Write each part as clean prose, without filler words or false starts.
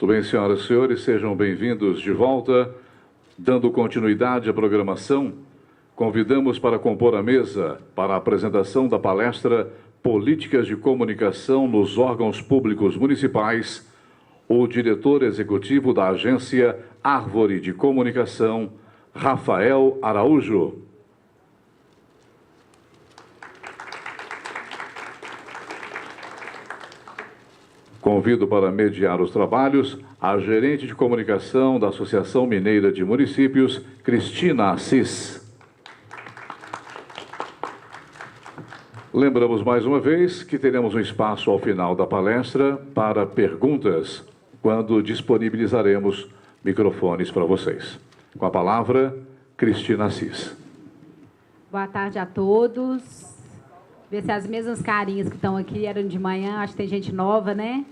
Muito bem, senhoras e senhores, sejam bem-vindos de volta. Dando continuidade à programação, convidamos para compor a mesa para a apresentação da palestra Políticas de Comunicação nos Órgãos Públicos Municipais, o diretor executivo da Agência Árvore de Comunicação, Rafael Araújo. Convido para mediar os trabalhos a gerente de comunicação da Associação Mineira de Municípios, Cristina Assis. Lembramos mais uma vez que teremos um espaço ao final da palestra para perguntas, quando disponibilizaremos microfones para vocês. Com a palavra, Cristina Assis. Boa tarde a todos. Ver se as mesmas carinhas que estão aqui eram de manhã. Acho que tem gente nova, né?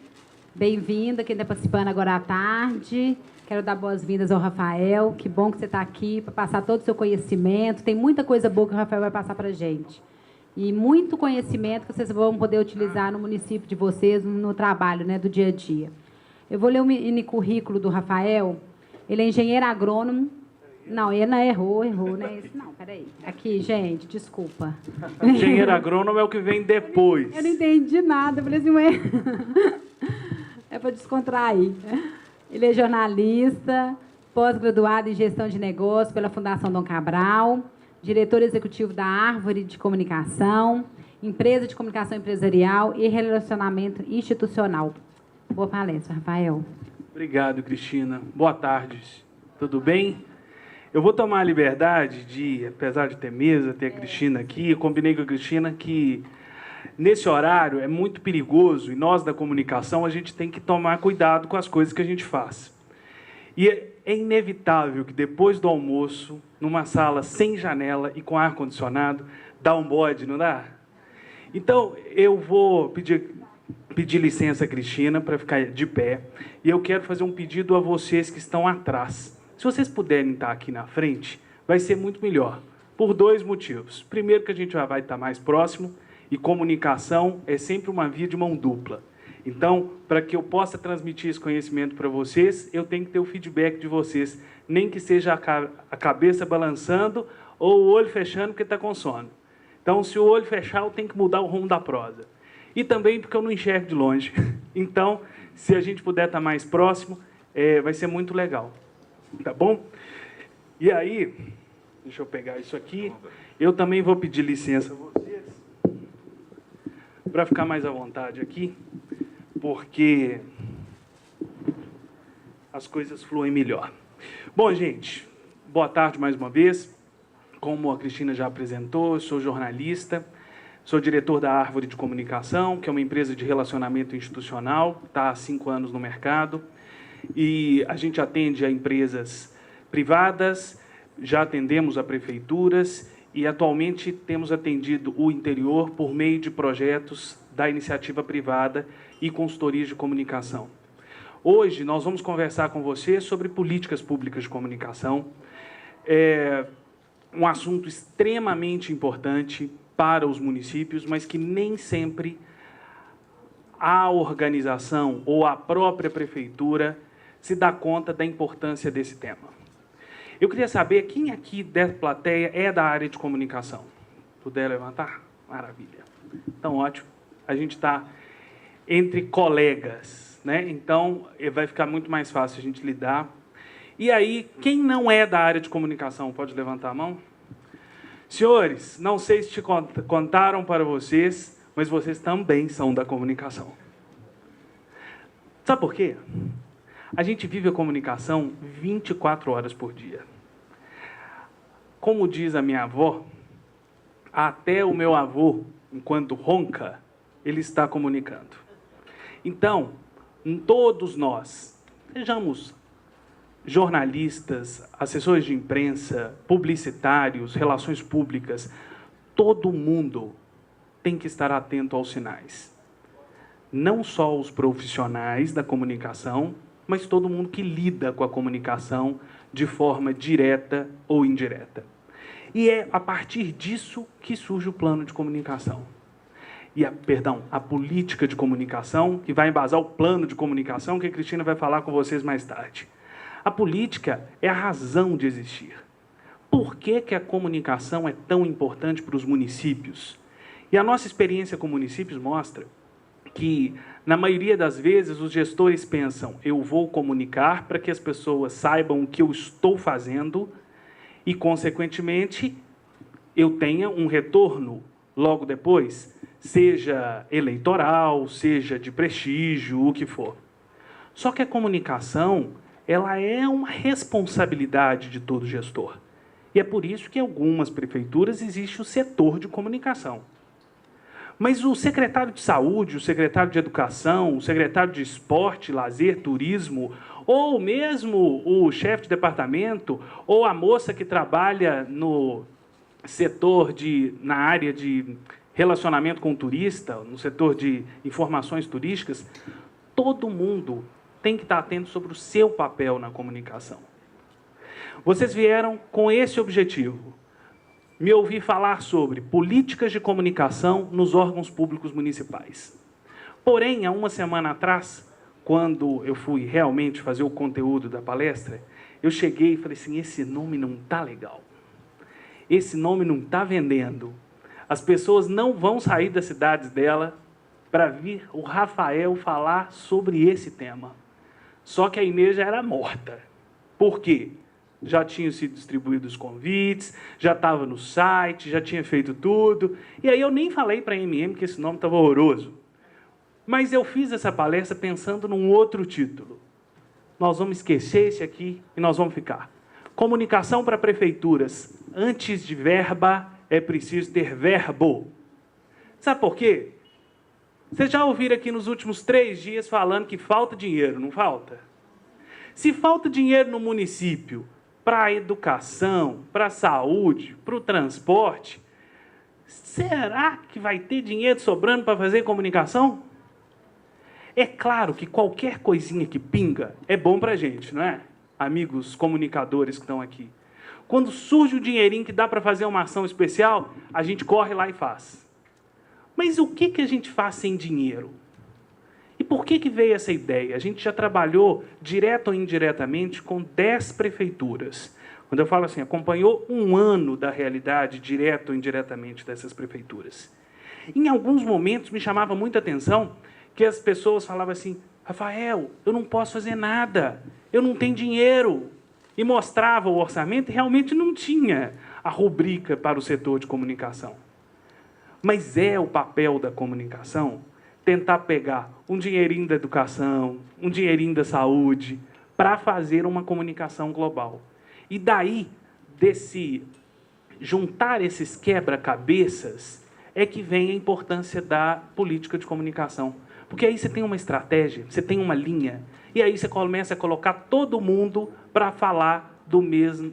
Bem-vinda, quem está participando agora à tarde. Quero dar boas-vindas ao Rafael. Que bom que você está aqui para passar todo o seu conhecimento. Tem muita coisa boa que o Rafael vai passar para a gente. E muito conhecimento que vocês vão poder utilizar no município de vocês, no trabalho, né, do dia a dia. Eu vou ler o mini currículo do Rafael. Ele é engenheiro agrônomo. Não, ele não errou, né? Não, peraí. Aqui, gente, desculpa. Engenheiro agrônomo é o que vem depois. Eu não entendi nada. Eu falei assim, ué. É para descontrair. Ele é jornalista, pós-graduado em gestão de negócios pela Fundação Dom Cabral, diretor executivo da Árvore de Comunicação, empresa de comunicação empresarial e relacionamento institucional. Boa palestra, Rafael. Obrigado, Cristina. Boa tarde. Tudo bem? Eu vou tomar a liberdade de, apesar de ter mesa, ter a Cristina aqui, eu combinei com a Cristina que nesse horário é muito perigoso e nós da comunicação a gente tem que tomar cuidado com as coisas que a gente faz. E é inevitável que depois do almoço, numa sala sem janela e com ar-condicionado, dá um bode, não dá? Então, eu vou pedir licença a Cristina para ficar de pé e eu quero fazer um pedido a vocês que estão atrás. Se vocês puderem estar aqui na frente, vai ser muito melhor, por dois motivos. Primeiro, que a gente já vai estar mais próximo, e comunicação é sempre uma via de mão dupla. Então, para que eu possa transmitir esse conhecimento para vocês, eu tenho que ter o feedback de vocês, nem que seja a cabeça balançando ou o olho fechando porque está com sono. Então, se o olho fechar, eu tenho que mudar o rumo da prosa. E também porque eu não enxergo de longe. Então, se a gente puder estar mais próximo, vai ser muito legal. Tá bom? E aí, deixa eu pegar isso aqui. Eu também vou pedir licença a vocês para ficar mais à vontade aqui, porque as coisas fluem melhor. Bom, gente, boa tarde mais uma vez. Como a Cristina já apresentou, eu sou jornalista, sou diretor da Árvore de Comunicação, que é uma empresa de relacionamento institucional, está há 5 anos no mercado. E a gente atende a empresas privadas, já atendemos a prefeituras e atualmente temos atendido o interior por meio de projetos da iniciativa privada e consultorias de comunicação. Hoje nós vamos conversar com você sobre políticas públicas de comunicação, um assunto extremamente importante para os municípios, mas que nem sempre a organização ou a própria prefeitura se dá conta da importância desse tema. Eu queria saber quem aqui da plateia é da área de comunicação. Puder levantar? Maravilha. Então, ótimo. A gente está entre colegas, né? Então, vai ficar muito mais fácil a gente lidar. E aí, quem não é da área de comunicação, pode levantar a mão? Senhores, não sei se te contaram para vocês, mas vocês também são da comunicação. Sabe por quê? A gente vive a comunicação 24 horas por dia. Como diz a minha avó, até o meu avô, enquanto ronca, ele está comunicando. Então, todos nós, sejamos jornalistas, assessores de imprensa, publicitários, relações públicas, todo mundo tem que estar atento aos sinais. Não só os profissionais da comunicação, mas todo mundo que lida com a comunicação de forma direta ou indireta. E é a partir disso que surge o plano de comunicação. a política de comunicação, que vai embasar o plano de comunicação, que a Cristina vai falar com vocês mais tarde. A política é a razão de existir. Por que que a comunicação é tão importante para os municípios? E a nossa experiência com municípios mostra que, na maioria das vezes, os gestores pensam: eu vou comunicar para que as pessoas saibam o que eu estou fazendo e, consequentemente, eu tenha um retorno logo depois, seja eleitoral, seja de prestígio, o que for. Só que a comunicação, ela é uma responsabilidade de todo gestor. E é por isso que em algumas prefeituras existe o setor de comunicação. Mas o secretário de saúde, o secretário de educação, o secretário de esporte, lazer, turismo, ou mesmo o chefe de departamento, ou a moça que trabalha no setor na área de relacionamento com o turista, no setor de informações turísticas, todo mundo tem que estar atento sobre o seu papel na comunicação. Vocês vieram com esse objetivo: me ouvir falar sobre políticas de comunicação nos órgãos públicos municipais. Porém, há uma semana atrás, quando eu fui realmente fazer o conteúdo da palestra, eu cheguei e falei assim: esse nome não está legal. Esse nome não está vendendo. As pessoas não vão sair das cidades dela para vir o Rafael falar sobre esse tema. Só que a Inês já era morta. Por quê? Já tinham sido distribuídos os convites, já estava no site, já tinha feito tudo. E aí eu nem falei para a MM que esse nome estava horroroso. Mas eu fiz essa palestra pensando num outro título. Nós vamos esquecer esse aqui e nós vamos ficar. Comunicação para prefeituras. Antes de verba, é preciso ter verbo. Sabe por quê? Vocês já ouviram aqui nos últimos 3 dias falando que falta dinheiro, não falta? Se falta dinheiro no município para a educação, para a saúde, para o transporte, será que vai ter dinheiro sobrando para fazer comunicação? É claro que qualquer coisinha que pinga é bom para a gente, não é? Amigos comunicadores que estão aqui. Quando surge o dinheirinho que dá para fazer uma ação especial, a gente corre lá e faz. Mas o que a gente faz sem dinheiro? E por que veio essa ideia? A gente já trabalhou, direto ou indiretamente, com 10 prefeituras. Quando eu falo assim, acompanhou um ano da realidade, direto ou indiretamente, dessas prefeituras. Em alguns momentos, me chamava muita atenção que as pessoas falavam assim: Rafael, eu não posso fazer nada, eu não tenho dinheiro. E mostrava o orçamento e realmente não tinha a rubrica para o setor de comunicação. Mas é o papel da comunicação tentar pegar um dinheirinho da educação, um dinheirinho da saúde, para fazer uma comunicação global. E daí, juntar esses quebra-cabeças, é que vem a importância da política de comunicação. Porque aí você tem uma estratégia, você tem uma linha, e aí você começa a colocar todo mundo para falar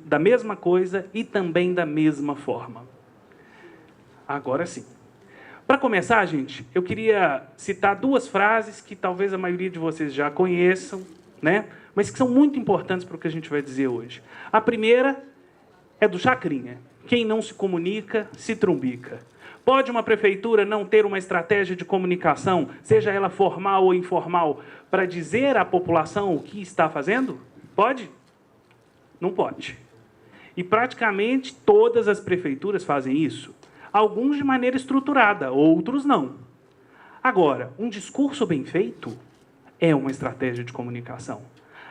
da mesma coisa e também da mesma forma. Agora sim. Para começar, gente, eu queria citar 2 frases que talvez a maioria de vocês já conheçam, né? Mas que são muito importantes para o que a gente vai dizer hoje. A primeira é do Chacrinha: quem não se comunica, se trumbica. Pode uma prefeitura não ter uma estratégia de comunicação, seja ela formal ou informal, para dizer à população o que está fazendo? Pode? Não pode. E praticamente todas as prefeituras fazem isso. Alguns de maneira estruturada, outros não. Agora, um discurso bem feito é uma estratégia de comunicação.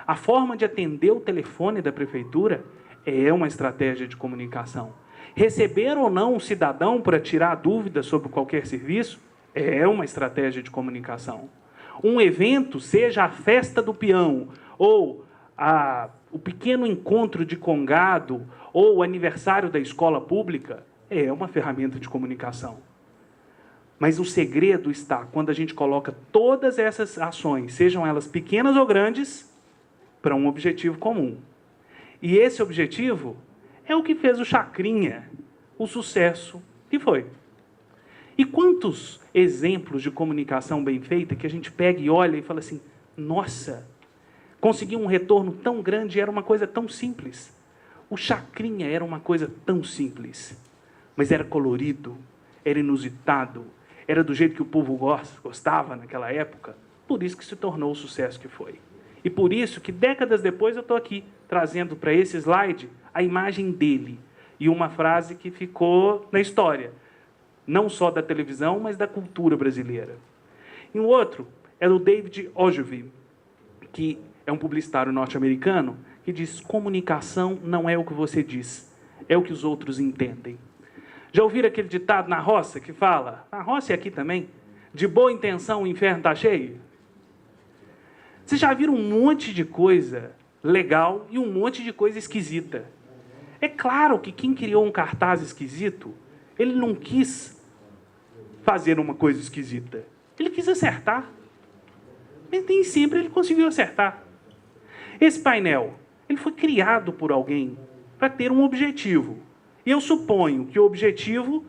A forma de atender o telefone da prefeitura é uma estratégia de comunicação. Receber ou não um cidadão para tirar dúvidas sobre qualquer serviço é uma estratégia de comunicação. Um evento, seja a festa do peão, ou o pequeno encontro de congado, ou o aniversário da escola pública, é uma ferramenta de comunicação. Mas o segredo está quando a gente coloca todas essas ações, sejam elas pequenas ou grandes, para um objetivo comum. E esse objetivo é o que fez o Chacrinha o sucesso que foi. E quantos exemplos de comunicação bem feita que a gente pega e olha e fala assim: nossa, consegui um retorno tão grande e era uma coisa tão simples. O Chacrinha era uma coisa tão simples, mas era colorido, era inusitado, era do jeito que o povo gostava naquela época, por isso que se tornou o sucesso que foi. E por isso que décadas depois eu estou aqui, trazendo para esse slide a imagem dele. E uma frase que ficou na história, não só da televisão, mas da cultura brasileira. E o outro é do David Ogilvy, que é um publicitário norte-americano, que diz: comunicação não é o que você diz, é o que os outros entendem. Já ouviram aquele ditado na roça que fala, na roça e aqui também, de boa intenção o inferno está cheio? Vocês já viram um monte de coisa legal e um monte de coisa esquisita. É claro que quem criou um cartaz esquisito, ele não quis fazer uma coisa esquisita. Ele quis acertar. Mas nem sempre ele conseguiu acertar. Esse painel, ele foi criado por alguém para ter um objetivo. E eu suponho que o objetivo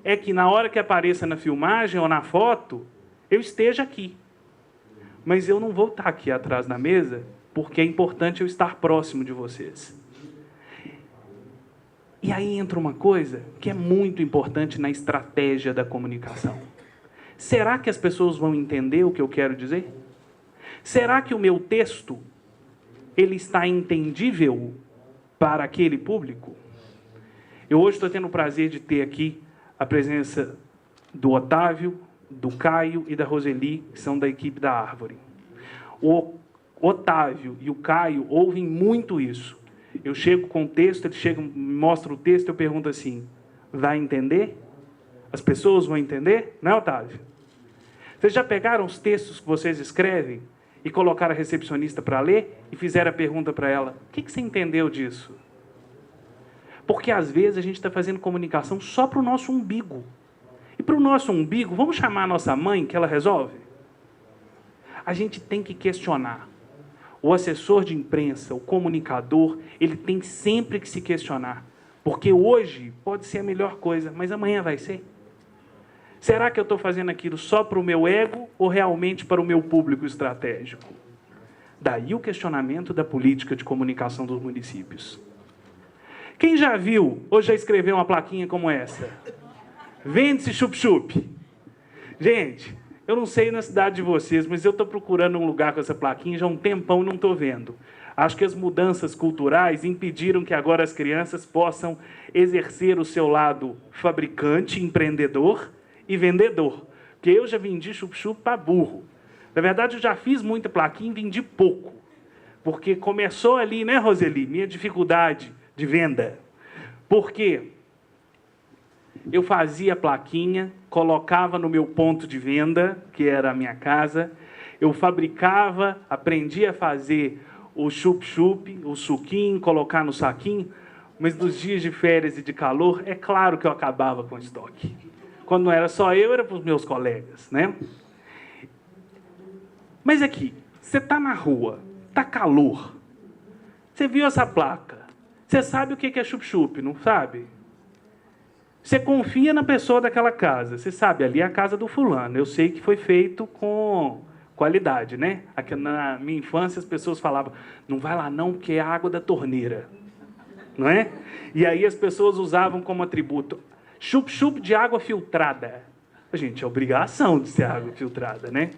é que na hora que apareça na filmagem ou na foto, eu esteja aqui. Mas eu não vou estar aqui atrás da mesa, porque é importante eu estar próximo de vocês. E aí entra uma coisa que é muito importante na estratégia da comunicação. Será que as pessoas vão entender o que eu quero dizer? Será que o meu texto ele está entendível para aquele público? Eu hoje estou tendo o prazer de ter aqui a presença do Otávio, do Caio e da Roseli, que são da equipe da Árvore. O Otávio e o Caio ouvem muito isso. Eu chego com o texto, ele chega, me mostra o texto, eu pergunto assim, vai entender? As pessoas vão entender? Não é, Otávio? Vocês já pegaram os textos que vocês escrevem e colocaram a recepcionista para ler e fizeram a pergunta para ela, o que você entendeu disso? Porque, às vezes, a gente está fazendo comunicação só para o nosso umbigo. E para o nosso umbigo, vamos chamar a nossa mãe, que ela resolve? A gente tem que questionar. O assessor de imprensa, o comunicador, ele tem sempre que se questionar. Porque hoje pode ser a melhor coisa, mas amanhã vai ser. Será que eu estou fazendo aquilo só para o meu ego ou realmente para o meu público estratégico? Daí o questionamento da política de comunicação dos municípios. Quem já viu ou já escreveu uma plaquinha como essa? Vende-se chup-chup. Gente, eu não sei na cidade de vocês, mas eu estou procurando um lugar com essa plaquinha já há um tempão e não estou vendo. Acho que as mudanças culturais impediram que agora as crianças possam exercer o seu lado fabricante, empreendedor e vendedor. Porque eu já vendi chup-chup para burro. Na verdade, eu já fiz muita plaquinha e vendi pouco. Porque começou ali, né, Roseli, minha dificuldade de venda. Por quê? Eu fazia plaquinha, colocava no meu ponto de venda, que era a minha casa, eu fabricava, aprendi a fazer o chup-chup, o suquinho, colocar no saquinho, mas nos dias de férias e de calor, é claro que eu acabava com o estoque. Quando não era só eu, era para os meus colegas, né? Mas aqui, você está na rua, está calor, você viu essa placa, você sabe o que é chup-chup, não sabe? Você confia na pessoa daquela casa. Você sabe, ali é a casa do fulano. Eu sei que foi feito com qualidade, né? Aqui na minha infância as pessoas falavam, não vai lá não, porque é a água da torneira. Não é? E aí as pessoas usavam como atributo chup-chup de água filtrada. Gente, é obrigação de ser água filtrada, né?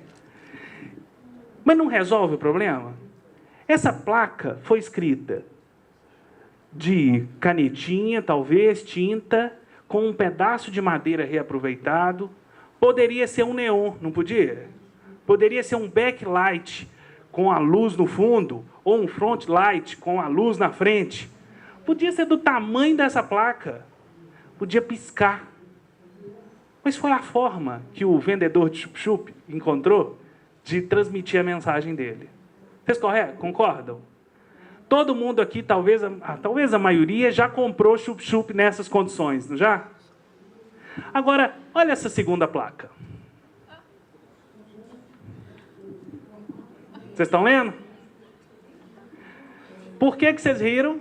Mas não resolve o problema? Essa placa foi escrita de canetinha, talvez, tinta, com um pedaço de madeira reaproveitado. Poderia ser um neon, não podia? Poderia ser um backlight com a luz no fundo, ou um front light com a luz na frente. Podia ser do tamanho dessa placa. Podia piscar. Mas foi a forma que o vendedor de chup-chup encontrou de transmitir a mensagem dele. Vocês concordam? Todo mundo aqui, talvez a maioria, já comprou chup-chup nessas condições, não já? Agora, olha essa segunda placa. Vocês estão lendo? Por que vocês riram?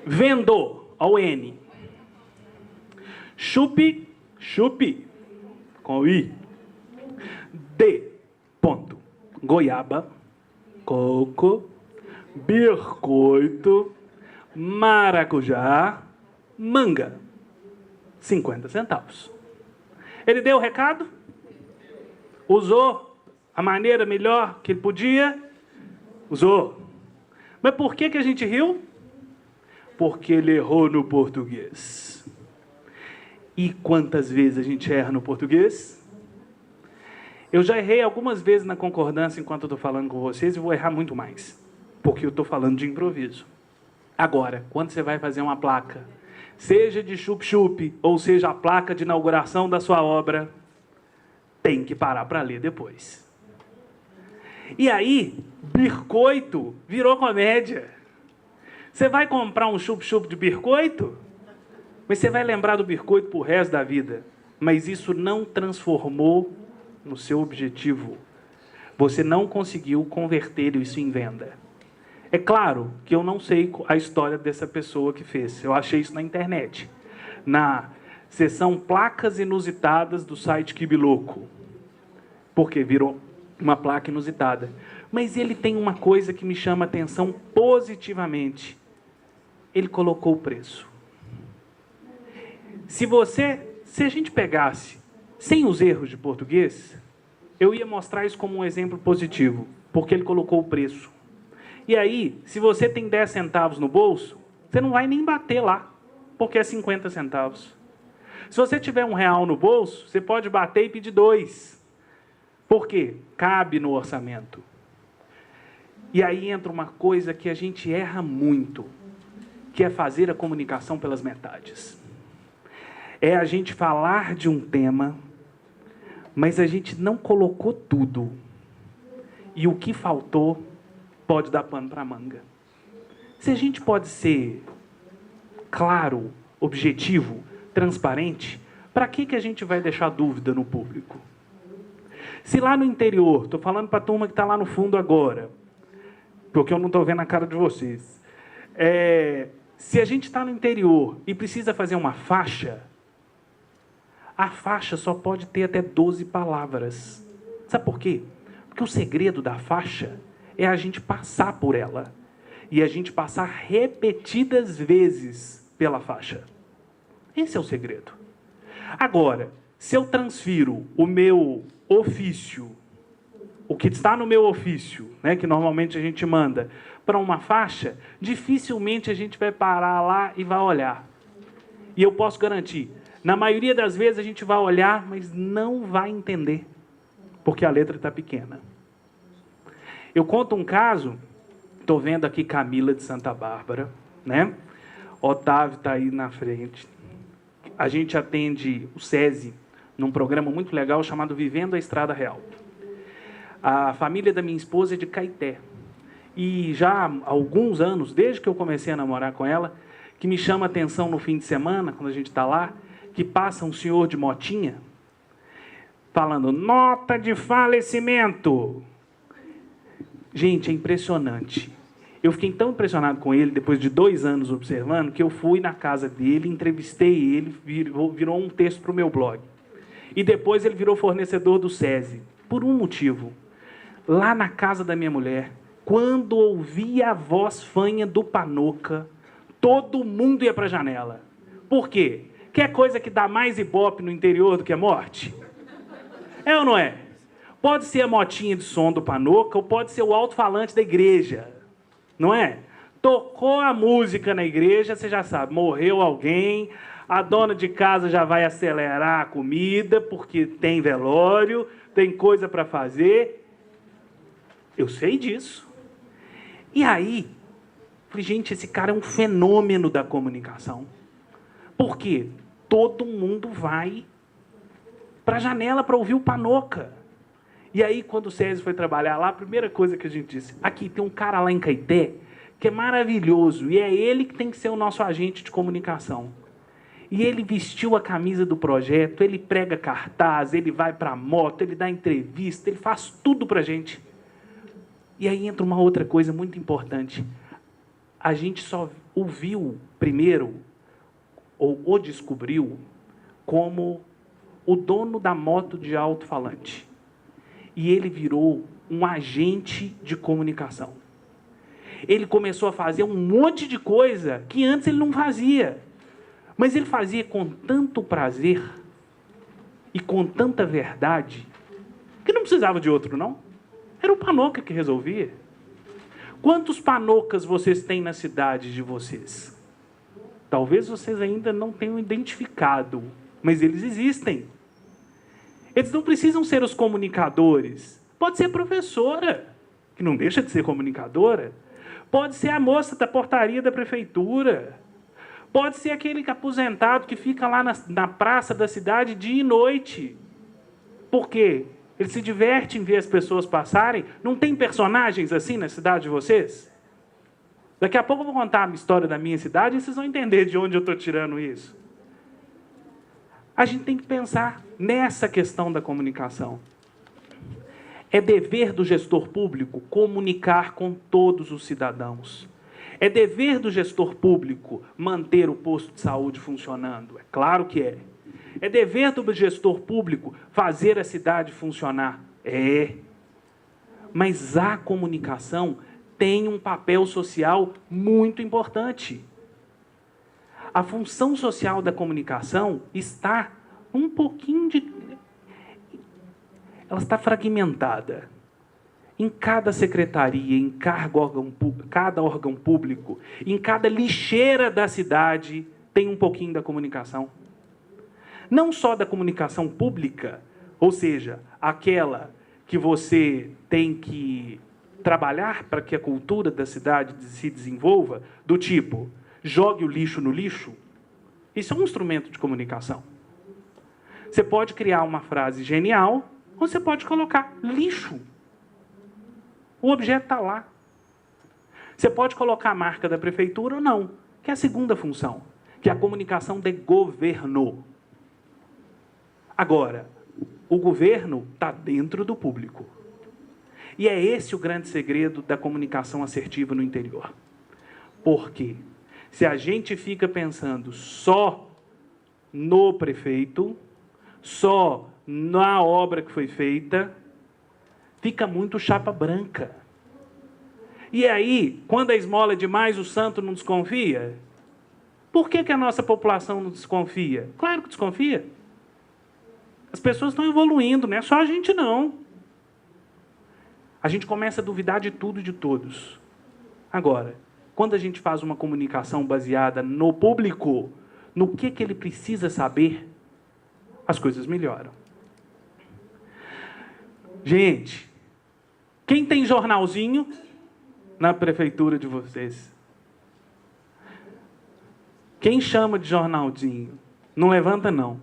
Vendor, ao N. Chup, com I. D, ponto. Goiaba, coco, biscoito, maracujá, manga. 50 centavos. Ele deu o recado? Usou a maneira melhor que ele podia? Usou. Mas por que a gente riu? Porque ele errou no português. E quantas vezes a gente erra no português? Eu já errei algumas vezes na concordância enquanto eu estou falando com vocês e vou errar muito mais. Porque eu estou falando de improviso. Agora, quando você vai fazer uma placa, seja de chup-chup, ou seja a placa de inauguração da sua obra, tem que parar para ler depois. E aí, biscoito virou comédia. Você vai comprar um chup-chup de biscoito, mas você vai lembrar do biscoito pro resto da vida. Mas isso não transformou no seu objetivo. Você não conseguiu converter isso em venda. É claro que eu não sei a história dessa pessoa que fez. Eu achei isso na internet. Na seção placas inusitadas do site Kibiloco. Porque virou uma placa inusitada. Mas ele tem uma coisa que me chama a atenção positivamente. Ele colocou o preço. Se a gente pegasse, sem os erros de português, eu ia mostrar isso como um exemplo positivo, porque ele colocou o preço. E aí, se você tem 10 centavos no bolso, você não vai nem bater lá, porque é 50 centavos. Se você tiver R$1 no bolso, você pode bater e pedir 2. Por quê? Cabe no orçamento. E aí entra uma coisa que a gente erra muito, que é fazer a comunicação pelas metades. É a gente falar de um tema, mas a gente não colocou tudo. E o que faltou pode dar pano para manga. Se a gente pode ser claro, objetivo, transparente, para que a gente vai deixar dúvida no público? Se lá no interior, estou falando para a turma que está lá no fundo agora, porque eu não estou vendo a cara de vocês. Se a gente está no interior e precisa fazer uma faixa, a faixa só pode ter até 12 palavras. Sabe por quê? Porque o segredo da faixa é a gente passar por ela. E a gente passar repetidas vezes pela faixa. Esse é o segredo. Agora, se eu transfiro o meu ofício, o que está no meu ofício, né, que normalmente a gente manda, para uma faixa, dificilmente a gente vai parar lá e vai olhar. E eu posso garantir, na maioria das vezes a gente vai olhar, mas não vai entender, porque a letra está pequena. Eu conto um caso, estou vendo aqui Camila de Santa Bárbara, né? Otávio está aí na frente. A gente atende o SESI num programa muito legal chamado Vivendo a Estrada Real. A família da minha esposa é de Caeté. E já há alguns anos, desde que eu comecei a namorar com ela, que me chama a atenção no fim de semana, quando a gente está lá, que passa um senhor de motinha, falando, nota de falecimento. Gente, é impressionante. Eu fiquei tão impressionado com ele, depois de 2 anos observando, que eu fui na casa dele, entrevistei ele, virou um texto para o meu blog. E depois ele virou fornecedor do SESI, por um motivo. Lá na casa da minha mulher, quando ouvia a voz fanha do Panoca, todo mundo ia para a janela. Por quê? Quer coisa que dá mais ibope no interior do que a morte? É ou não é? Pode ser a motinha de som do Panoca ou pode ser o alto-falante da igreja. Não é? Tocou a música na igreja, você já sabe, morreu alguém, a dona de casa já vai acelerar a comida, porque tem velório, tem coisa para fazer. Eu sei disso. E aí, falei, gente, esse cara é um fenômeno da comunicação. Por quê? Todo mundo vai para a janela para ouvir o Panoca. E aí, quando o César foi trabalhar lá, a primeira coisa que a gente disse, aqui tem um cara lá em Caeté que é maravilhoso, e é ele que tem que ser o nosso agente de comunicação. E ele vestiu a camisa do projeto, ele prega cartaz, ele vai para a moto, ele dá entrevista, ele faz tudo para a gente. E aí entra uma outra coisa muito importante. A gente só o viu primeiro, ou o descobriu, como o dono da moto de alto-falante. E ele virou um agente de comunicação. Ele começou a fazer um monte de coisa que antes ele não fazia. Mas ele fazia com tanto prazer e com tanta verdade que não precisava de outro, não. Era o Panoca que resolvia. Quantos Panocas vocês têm na cidade de vocês? Talvez vocês ainda não tenham identificado, mas eles existem. Eles não precisam ser os comunicadores. Pode ser a professora, que não deixa de ser comunicadora. Pode ser a moça da portaria da prefeitura. Pode ser aquele aposentado que fica lá na praça da cidade dia e noite. Por quê? Ele se diverte em ver as pessoas passarem. Não tem personagens assim na cidade de vocês? Daqui a pouco eu vou contar a história da minha cidade e vocês vão entender de onde eu estou tirando isso. A gente tem que pensar nessa questão da comunicação. É dever do gestor público comunicar com todos os cidadãos. É dever do gestor público manter o posto de saúde funcionando. É claro que é. É dever do gestor público fazer a cidade funcionar. É. Mas a comunicação tem um papel social muito importante. A função social da comunicação está um pouquinho ela está fragmentada. Em cada secretaria, em cada órgão público, em cada lixeira da cidade, tem um pouquinho da comunicação. Não só da comunicação pública, ou seja, aquela que você tem que trabalhar para que a cultura da cidade se desenvolva, do tipo, jogue o lixo no lixo. Isso é um instrumento de comunicação. Você pode criar uma frase genial, ou você pode colocar lixo. O objeto está lá. Você pode colocar a marca da prefeitura ou não, que é a segunda função, que é a comunicação de governo. Agora, o governo está dentro do público. E é esse o grande segredo da comunicação assertiva no interior. Por quê? Se a gente fica pensando só no prefeito, só na obra que foi feita, fica muito chapa branca. E aí, quando a esmola é demais, o santo não desconfia? Por que a nossa população não desconfia? Claro que desconfia. As pessoas estão evoluindo, não é só a gente não. A gente começa a duvidar de tudo e de todos. Agora, quando a gente faz uma comunicação baseada no público, no que ele precisa saber, as coisas melhoram. Gente, quem tem jornalzinho na prefeitura de vocês? Quem chama de jornalzinho? Não levanta, não.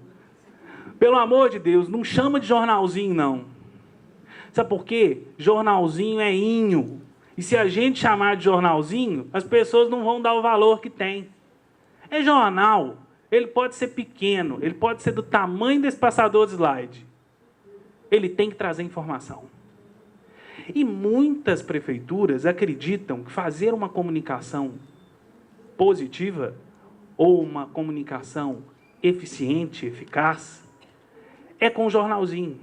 Pelo amor de Deus, não chama de jornalzinho, não. Sabe por quê? Jornalzinho é inho. E se a gente chamar de jornalzinho, as pessoas não vão dar o valor que tem. É jornal. Ele pode ser pequeno, ele pode ser do tamanho desse passador de slide. Ele tem que trazer informação. E muitas prefeituras acreditam que fazer uma comunicação positiva ou uma comunicação eficiente, eficaz, é com o jornalzinho.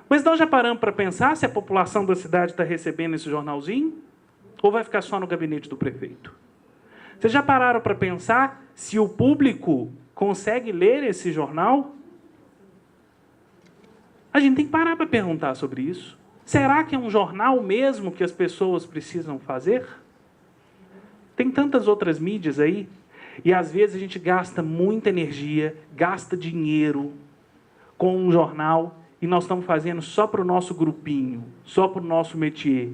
Mas nós já paramos para pensar se a população da cidade está recebendo esse jornalzinho? Ou vai ficar só no gabinete do prefeito? Vocês já pararam para pensar se o público consegue ler esse jornal? A gente tem que parar para perguntar sobre isso. Será que é um jornal mesmo que as pessoas precisam fazer? Tem tantas outras mídias aí, e às vezes a gente gasta muita energia, gasta dinheiro com um jornal, e nós estamos fazendo só para o nosso grupinho, só para o nosso métier.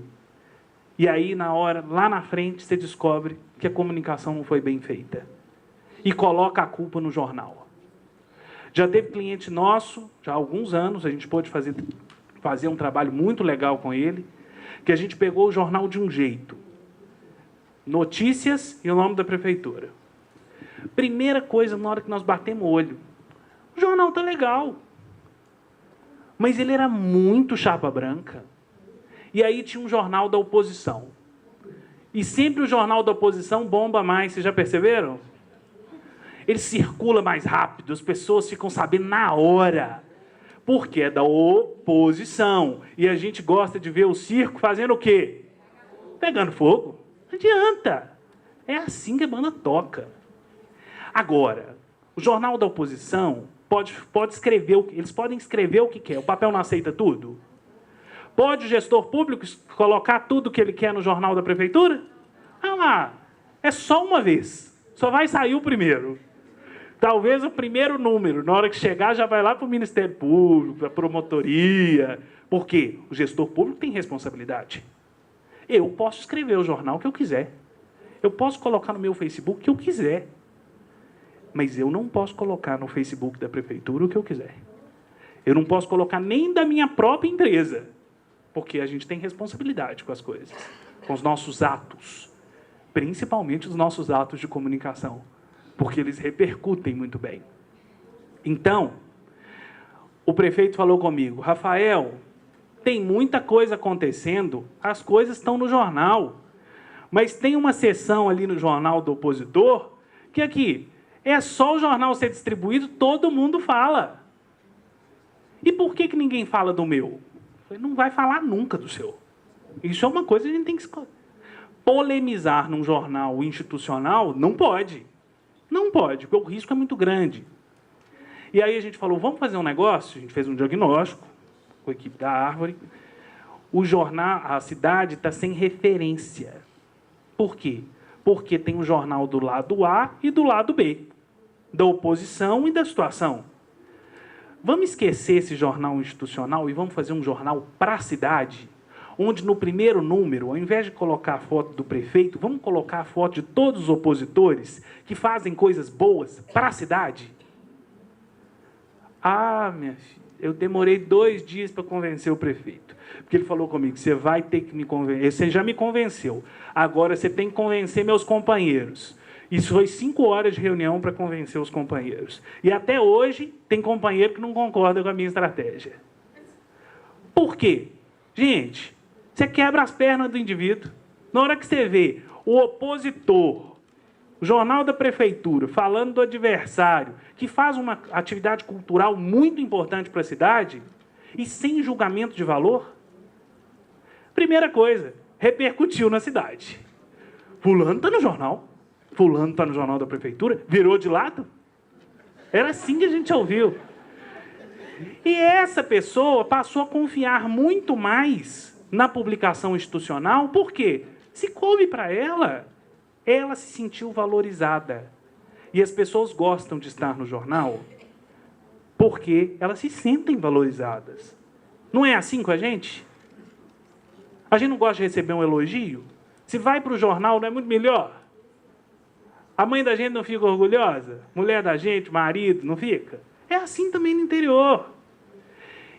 E aí, na hora, lá na frente, você descobre que a comunicação não foi bem feita. E coloca a culpa no jornal. Já teve cliente nosso, já há alguns anos, a gente pôde fazer um trabalho muito legal com ele, que a gente pegou o jornal de um jeito. Notícias e o nome da prefeitura. Primeira coisa, na hora que nós batemos o olho, o jornal está legal. Mas ele era muito chapa branca. E aí tinha um jornal da oposição. E sempre o jornal da oposição bomba mais, vocês já perceberam? Ele circula mais rápido, as pessoas ficam sabendo na hora. Porque é da oposição. E a gente gosta de ver o circo fazendo o quê? Pegando fogo. Não adianta. É assim que a banda toca. Agora, O jornal da oposição pode escrever, eles podem escrever o que quer. O papel não aceita tudo? Pode o gestor público colocar tudo que ele quer no jornal da prefeitura? Ah lá, é só uma vez. Só vai sair o primeiro. Talvez o primeiro número, na hora que chegar, já vai lá para o Ministério Público, para a promotoria. Por quê? O gestor público tem responsabilidade. Eu posso escrever o jornal que eu quiser. Eu posso colocar no meu Facebook o que eu quiser. Mas eu não posso colocar no Facebook da prefeitura o que eu quiser. Eu não posso colocar nem da minha própria empresa. Porque a gente tem responsabilidade com as coisas. Com os nossos atos. Principalmente os nossos atos de comunicação. Porque eles repercutem muito bem. Então, o prefeito falou comigo, Rafael, tem muita coisa acontecendo, as coisas estão no jornal, mas tem uma seção ali no jornal do opositor, que aqui, é só o jornal ser distribuído, todo mundo fala. E por que ninguém fala do meu? Eu falei, não vai falar nunca do seu. Isso é uma coisa que a gente tem que escolher. Polemizar num jornal institucional, não pode. Não pode, porque o risco é muito grande. E aí a gente falou, vamos fazer um negócio? A gente fez um diagnóstico com a equipe da Árvore. O jornal, a cidade está sem referência. Por quê? Porque tem um jornal do lado A e do lado B. Da oposição e da situação. Vamos esquecer esse jornal institucional e vamos fazer um jornal para a cidade? Onde no primeiro número, ao invés de colocar a foto do prefeito, vamos colocar a foto de todos os opositores que fazem coisas boas para a cidade? Ah, minha filha, eu demorei 2 dias para convencer o prefeito. Porque ele falou comigo, você vai ter que me convencer. Você já me convenceu. Agora você tem que convencer meus companheiros. Isso foi 5 horas de reunião para convencer os companheiros. E até hoje tem companheiro que não concorda com a minha estratégia. Por quê? Gente, você quebra as pernas do indivíduo. Na hora que você vê o opositor, o jornal da prefeitura, falando do adversário, que faz uma atividade cultural muito importante para a cidade, e sem julgamento de valor, primeira coisa, repercutiu na cidade. Fulano está no jornal. Fulano está no jornal da prefeitura. Virou de lado. Era assim que a gente ouviu. E essa pessoa passou a confiar muito mais na publicação institucional, por quê? Se coube para ela, ela se sentiu valorizada. E as pessoas gostam de estar no jornal porque elas se sentem valorizadas. Não é assim com a gente? A gente não gosta de receber um elogio? Se vai para o jornal, não é muito melhor? A mãe da gente não fica orgulhosa? Mulher da gente, marido, não fica? É assim também no interior.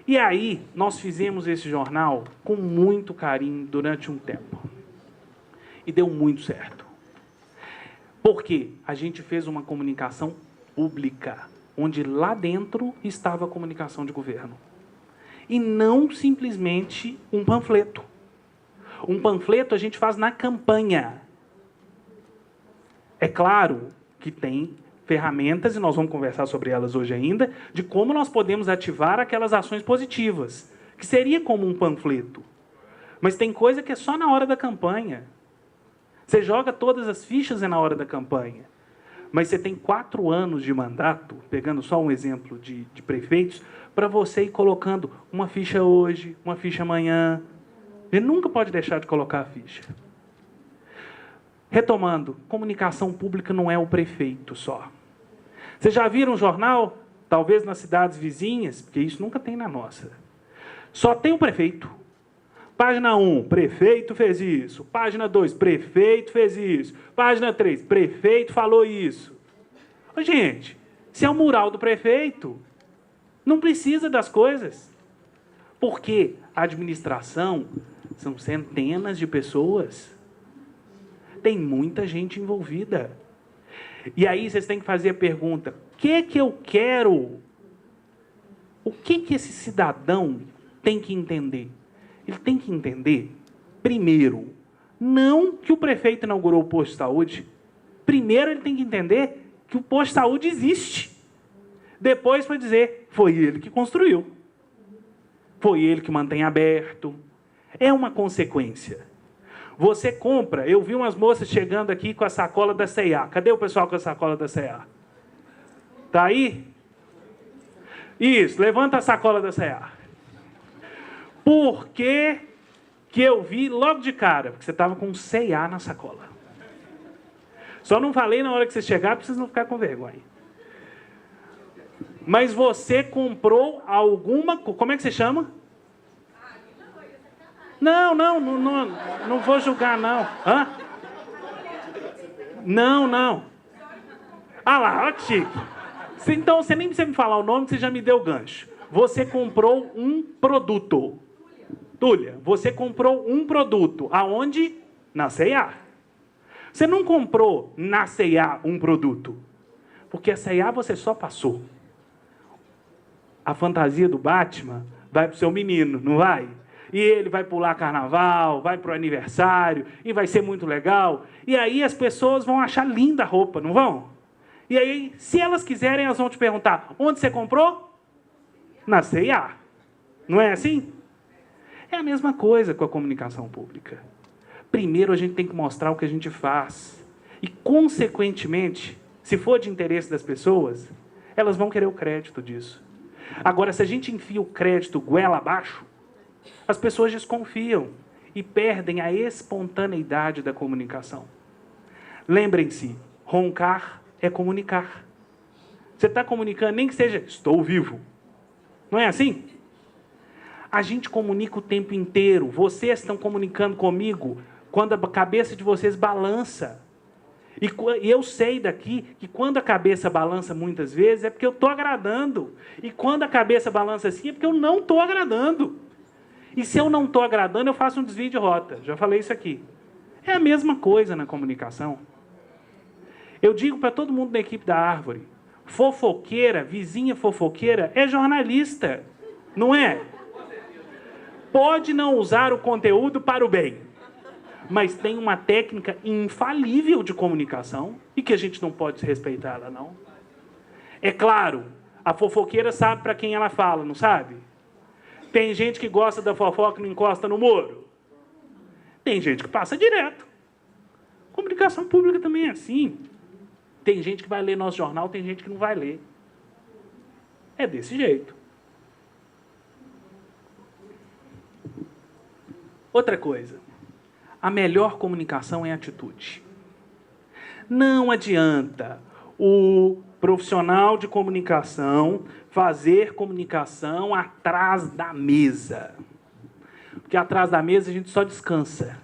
E aí, nós fizemos esse jornal com muito carinho durante um tempo. E deu muito certo. Porque a gente fez uma comunicação pública, onde lá dentro estava a comunicação de governo. E não simplesmente um panfleto. Um panfleto a gente faz na campanha. É claro que tem ferramentas, e nós vamos conversar sobre elas hoje ainda, de como nós podemos ativar aquelas ações positivas, que seria como um panfleto. Mas tem coisa que é só na hora da campanha. Você joga todas as fichas na hora da campanha. Mas você tem 4 anos de mandato, pegando só um exemplo de prefeitos, para você ir colocando uma ficha hoje, uma ficha amanhã. A gente nunca pode deixar de colocar a ficha. Retomando, comunicação pública não é o prefeito só. Vocês já viram um jornal, talvez nas cidades vizinhas, porque isso nunca tem na nossa. Só tem o prefeito. Página 1, prefeito fez isso. Página 2, prefeito fez isso. Página 3, prefeito falou isso. Ô, gente, se é o mural do prefeito, não precisa das coisas. Porque a administração são centenas de pessoas. Tem muita gente envolvida. E aí vocês têm que fazer a pergunta, o que eu quero? O que esse cidadão tem que entender? Ele tem que entender, primeiro, não que o prefeito inaugurou o posto de saúde. Primeiro ele tem que entender que o posto de saúde existe. Depois vai dizer, foi ele que construiu. Foi ele que mantém aberto. É uma consequência. Você compra, eu vi umas moças chegando aqui com a sacola da C&A. Cadê o pessoal com a sacola da C&A? Tá aí? Isso, levanta a sacola da C&A. Por que eu vi logo de cara? Porque você estava com um C&A na sacola. Só não falei na hora que você chegar, para vocês não ficarem com vergonha. Mas você comprou alguma... Como é que você chama? Não vou julgar, não. Hã? Não. Ah lá, olha que chique. Então, você nem precisa me falar o nome, que você já me deu o gancho. Você comprou um produto. Túlia, você comprou um produto. Aonde? Na C&A. Você não comprou na C&A um produto. Porque a C&A você só passou. A fantasia do Batman vai para o seu menino, não vai? E ele vai pular carnaval, vai para o aniversário, e vai ser muito legal. E aí as pessoas vão achar linda a roupa, não vão? E aí, se elas quiserem, elas vão te perguntar, onde você comprou? Na C&A. Não é assim? É a mesma coisa com a comunicação pública. Primeiro, a gente tem que mostrar o que a gente faz. E, consequentemente, se for de interesse das pessoas, elas vão querer o crédito disso. Agora, se a gente enfia o crédito goela abaixo, as pessoas desconfiam e perdem a espontaneidade da comunicação. Lembrem-se, roncar é comunicar. Você está comunicando, nem que seja, estou vivo. Não é assim? A gente comunica o tempo inteiro. Vocês estão comunicando comigo quando a cabeça de vocês balança. E eu sei daqui que quando a cabeça balança muitas vezes é porque eu estou agradando. E quando a cabeça balança assim é porque eu não estou agradando. E se eu não estou agradando, eu faço um desvio de rota. Já falei isso aqui. É a mesma coisa na comunicação. Eu digo para todo mundo da equipe da Árvore, fofoqueira, vizinha fofoqueira, é jornalista, não é? Pode não usar o conteúdo para o bem, mas tem uma técnica infalível de comunicação e que a gente não pode respeitar ela, não. É claro, a fofoqueira sabe para quem ela fala, não sabe? Tem gente que gosta da fofoca e não encosta no muro. Tem gente que passa direto. Comunicação pública também é assim. Tem gente que vai ler nosso jornal, tem gente que não vai ler. É desse jeito. Outra coisa. A melhor comunicação é atitude. Não adianta o profissional de comunicação fazer comunicação atrás da mesa. Porque atrás da mesa a gente só descansa.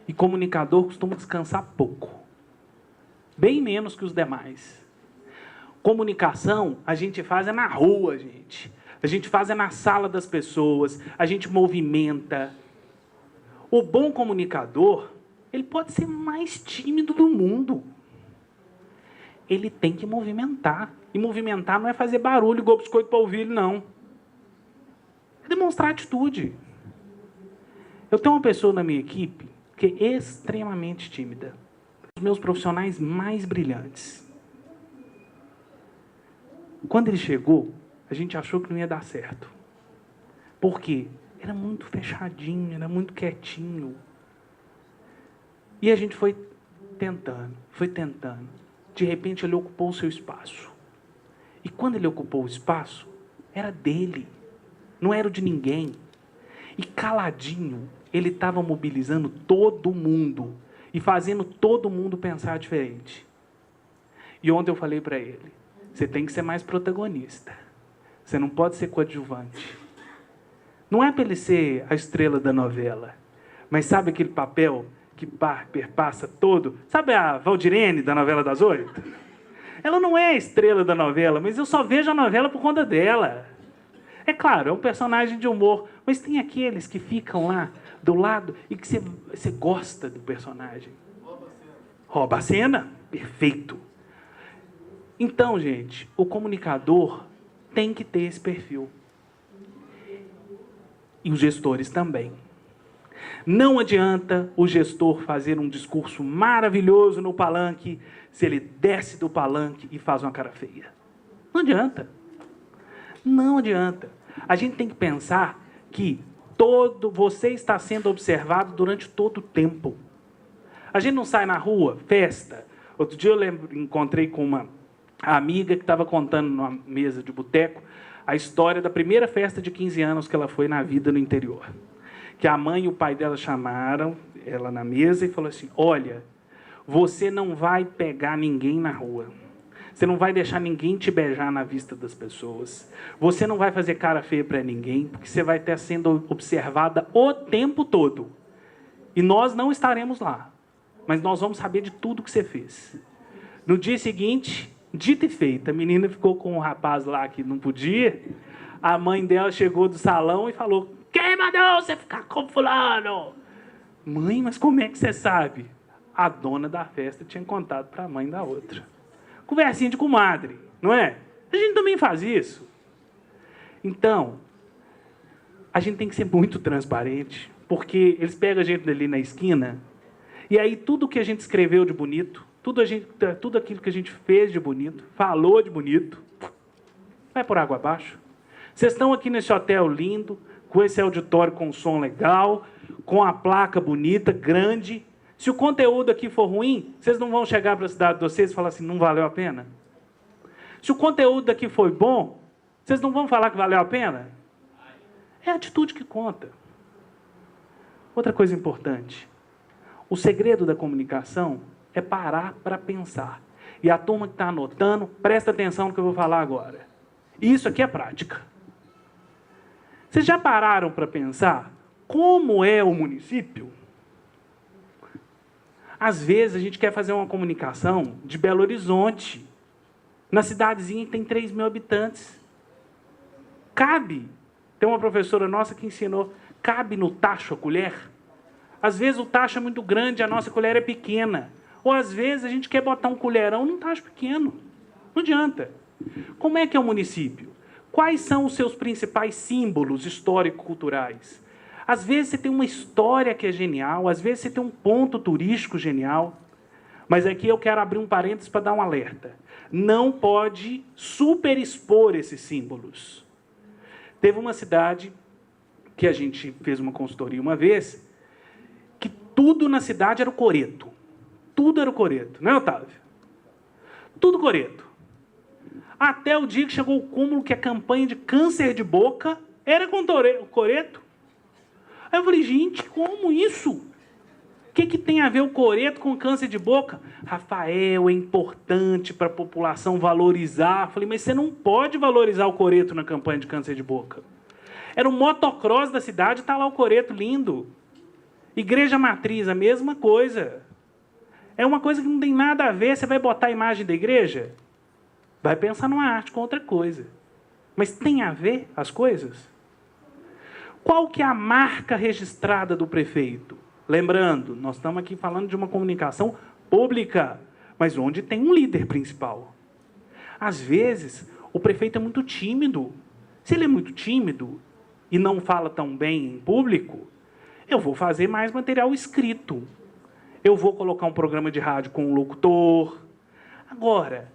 E comunicador costuma descansar pouco. Bem menos que os demais. Comunicação a gente faz é na rua, gente. A gente faz é na sala das pessoas. A gente movimenta. O bom comunicador, ele pode ser mais tímido do mundo. Ele tem que movimentar. E movimentar não é fazer barulho igual biscoito para ouvir, não. É demonstrar atitude. Eu tenho uma pessoa na minha equipe que é extremamente tímida. Os meus profissionais mais brilhantes. Quando ele chegou, a gente achou que não ia dar certo. Por quê? Era muito fechadinho, era muito quietinho. E a gente foi tentando. De repente, ele ocupou o seu espaço. E quando ele ocupou o espaço, era dele. Não era o de ninguém. E caladinho, ele estava mobilizando todo mundo. E fazendo todo mundo pensar diferente. E ontem eu falei para ele, você tem que ser mais protagonista. Você não pode ser coadjuvante. Não é para ele ser a estrela da novela. Mas sabe aquele papel que perpassa todo? Sabe a Valdirene da novela das 8? Ela não é a estrela da novela, mas eu só vejo a novela por conta dela. É claro, é um personagem de humor, mas tem aqueles que ficam lá do lado e que você gosta do personagem. Rouba a cena. Perfeito. Então, gente, o comunicador tem que ter esse perfil. E os gestores também. Não adianta o gestor fazer um discurso maravilhoso no palanque se ele desce do palanque e faz uma cara feia. Não adianta. Não adianta. A gente tem que pensar que você está sendo observado durante todo o tempo. A gente não sai na rua, festa. Outro dia eu encontrei com uma a amiga que estava contando numa mesa de boteco a história da primeira festa de 15 anos que ela foi na vida no interior. Que a mãe e o pai dela chamaram ela na mesa e falou assim: olha, você não vai pegar ninguém na rua. Você não vai deixar ninguém te beijar na vista das pessoas. Você não vai fazer cara feia para ninguém, porque você vai estar sendo observada o tempo todo. E nós não estaremos lá, mas nós vamos saber de tudo que você fez. No dia seguinte, dito e feito, a menina ficou com um rapaz lá que não podia. A mãe dela chegou do salão e falou: quem mandou você ficar com fulano? Mãe, mas como é que você sabe? A dona da festa tinha contado para a mãe da outra. Conversinha de comadre, não é? A gente também faz isso. Então, a gente tem que ser muito transparente, porque eles pegam a gente ali na esquina, e aí tudo que a gente escreveu de bonito, tudo aquilo que a gente fez de bonito, falou de bonito, vai por água abaixo. Vocês estão aqui nesse hotel lindo, com esse auditório com som legal, com a placa bonita, grande. Se o conteúdo aqui for ruim, vocês não vão chegar para a cidade de vocês e falar assim: não valeu a pena? Se o conteúdo aqui foi bom, vocês não vão falar que valeu a pena? É a atitude que conta. Outra coisa importante: o segredo da comunicação é parar para pensar. E a turma que está anotando, presta atenção no que eu vou falar agora. Isso aqui é prática. Vocês já pararam para pensar como é o município? Às vezes a gente quer fazer uma comunicação de Belo Horizonte, na cidadezinha que tem 3 mil habitantes. Cabe. Tem uma professora nossa que ensinou: cabe no tacho a colher? Às vezes o tacho é muito grande, a nossa colher é pequena. Ou às vezes a gente quer botar um colherão num tacho pequeno. Não adianta. Como é que é o município? Quais são os seus principais símbolos histórico-culturais? Às vezes você tem uma história que é genial, às vezes você tem um ponto turístico genial, mas aqui eu quero abrir um parênteses para dar um alerta. Não pode superexpor esses símbolos. Teve uma cidade que a gente fez uma consultoria uma vez, que tudo na cidade era o coreto. Tudo era o coreto, não é, Otávio? Tudo coreto. Até o dia que chegou o cúmulo que a campanha de câncer de boca era com coreto. Aí eu falei: gente, como isso? O que tem a ver o coreto com câncer de boca? Rafael, é importante para a população valorizar. Eu falei: mas você não pode valorizar o coreto na campanha de câncer de boca. Era o motocross da cidade, está lá o coreto lindo. Igreja matriz, a mesma coisa. É uma coisa que não tem nada a ver. Você vai botar a imagem da igreja? Vai pensar numa arte com outra coisa. Mas tem a ver as coisas? Qual que é a marca registrada do prefeito? Lembrando, nós estamos aqui falando de uma comunicação pública, mas onde tem um líder principal. Às vezes, o prefeito é muito tímido. Se ele é muito tímido e não fala tão bem em público, eu vou fazer mais material escrito. Eu vou colocar um programa de rádio com um locutor. Agora,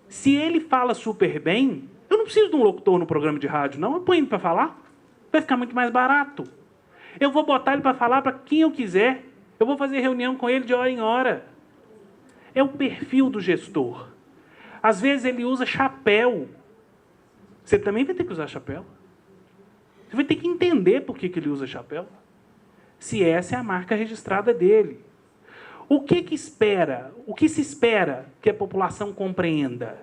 se ele fala super bem, eu não preciso de um locutor no programa de rádio, não. Eu ponho ele para falar. Vai ficar muito mais barato. Eu vou botar ele para falar para quem eu quiser. Eu vou fazer reunião com ele de hora em hora. É o perfil do gestor. Às vezes ele usa chapéu. Você também vai ter que usar chapéu. Você vai ter que entender por que ele usa chapéu. Se essa é a marca registrada dele. O que se espera que a população compreenda?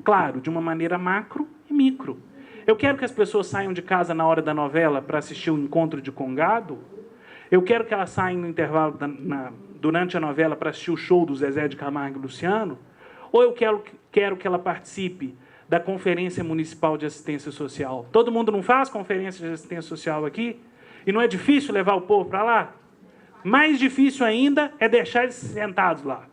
Claro, de uma maneira macro e micro. Eu quero que as pessoas saiam de casa na hora da novela para assistir o Encontro de Congado? Eu quero que elas saiam no intervalo durante a novela para assistir o show do Zezé de Camargo e Luciano? Ou eu quero que ela participe da Conferência Municipal de Assistência Social? Todo mundo não faz conferência de assistência social aqui? E não é difícil levar o povo para lá? Mais difícil ainda é deixar eles sentados lá.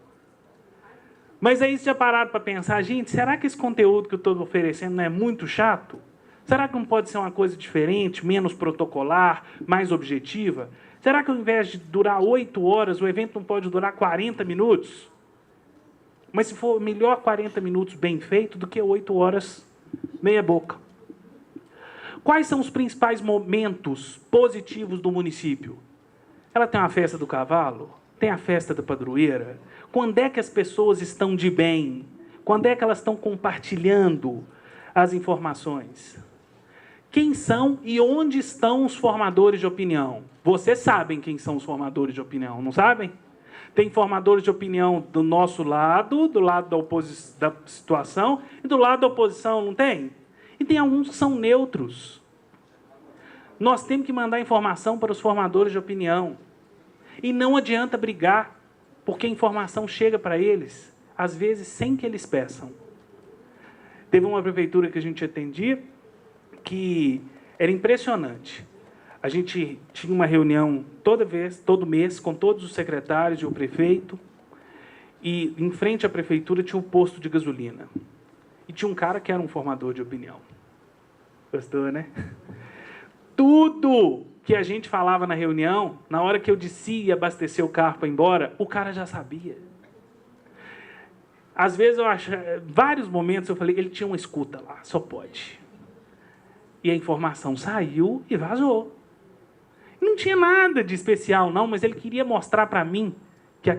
Mas aí vocês já pararam para pensar: gente, será que esse conteúdo que eu estou oferecendo não é muito chato? Será que não pode ser uma coisa diferente, menos protocolar, mais objetiva? Será que ao invés de durar 8 horas, o evento não pode durar 40 minutos? Mas se for melhor 40 minutos bem feito do que 8 horas meia boca. Quais são os principais momentos positivos do município? Ela tem uma festa do cavalo? Tem a festa da padroeira? Quando é que as pessoas estão de bem? Quando é que elas estão compartilhando as informações? Quem são e onde estão os formadores de opinião? Vocês sabem quem são os formadores de opinião, não sabem? Tem formadores de opinião do nosso lado, do lado da situação, e do lado da oposição, não tem? E tem alguns que são neutros. Nós temos que mandar informação para os formadores de opinião. E não adianta brigar, porque a informação chega para eles, às vezes, sem que eles peçam. Teve uma prefeitura que a gente atendia, que era impressionante. A gente tinha uma reunião todo mês, com todos os secretários e o prefeito, e em frente à prefeitura tinha um posto de gasolina. E tinha um cara que era um formador de opinião. Gostou, né? Tudo que a gente falava na reunião, na hora que eu descia e abastecer o carro para ir embora, o cara já sabia. Às vezes, vários momentos eu falei, ele tinha uma escuta lá, só pode. E a informação saiu e vazou. Não tinha nada de especial, não, mas ele queria mostrar para mim que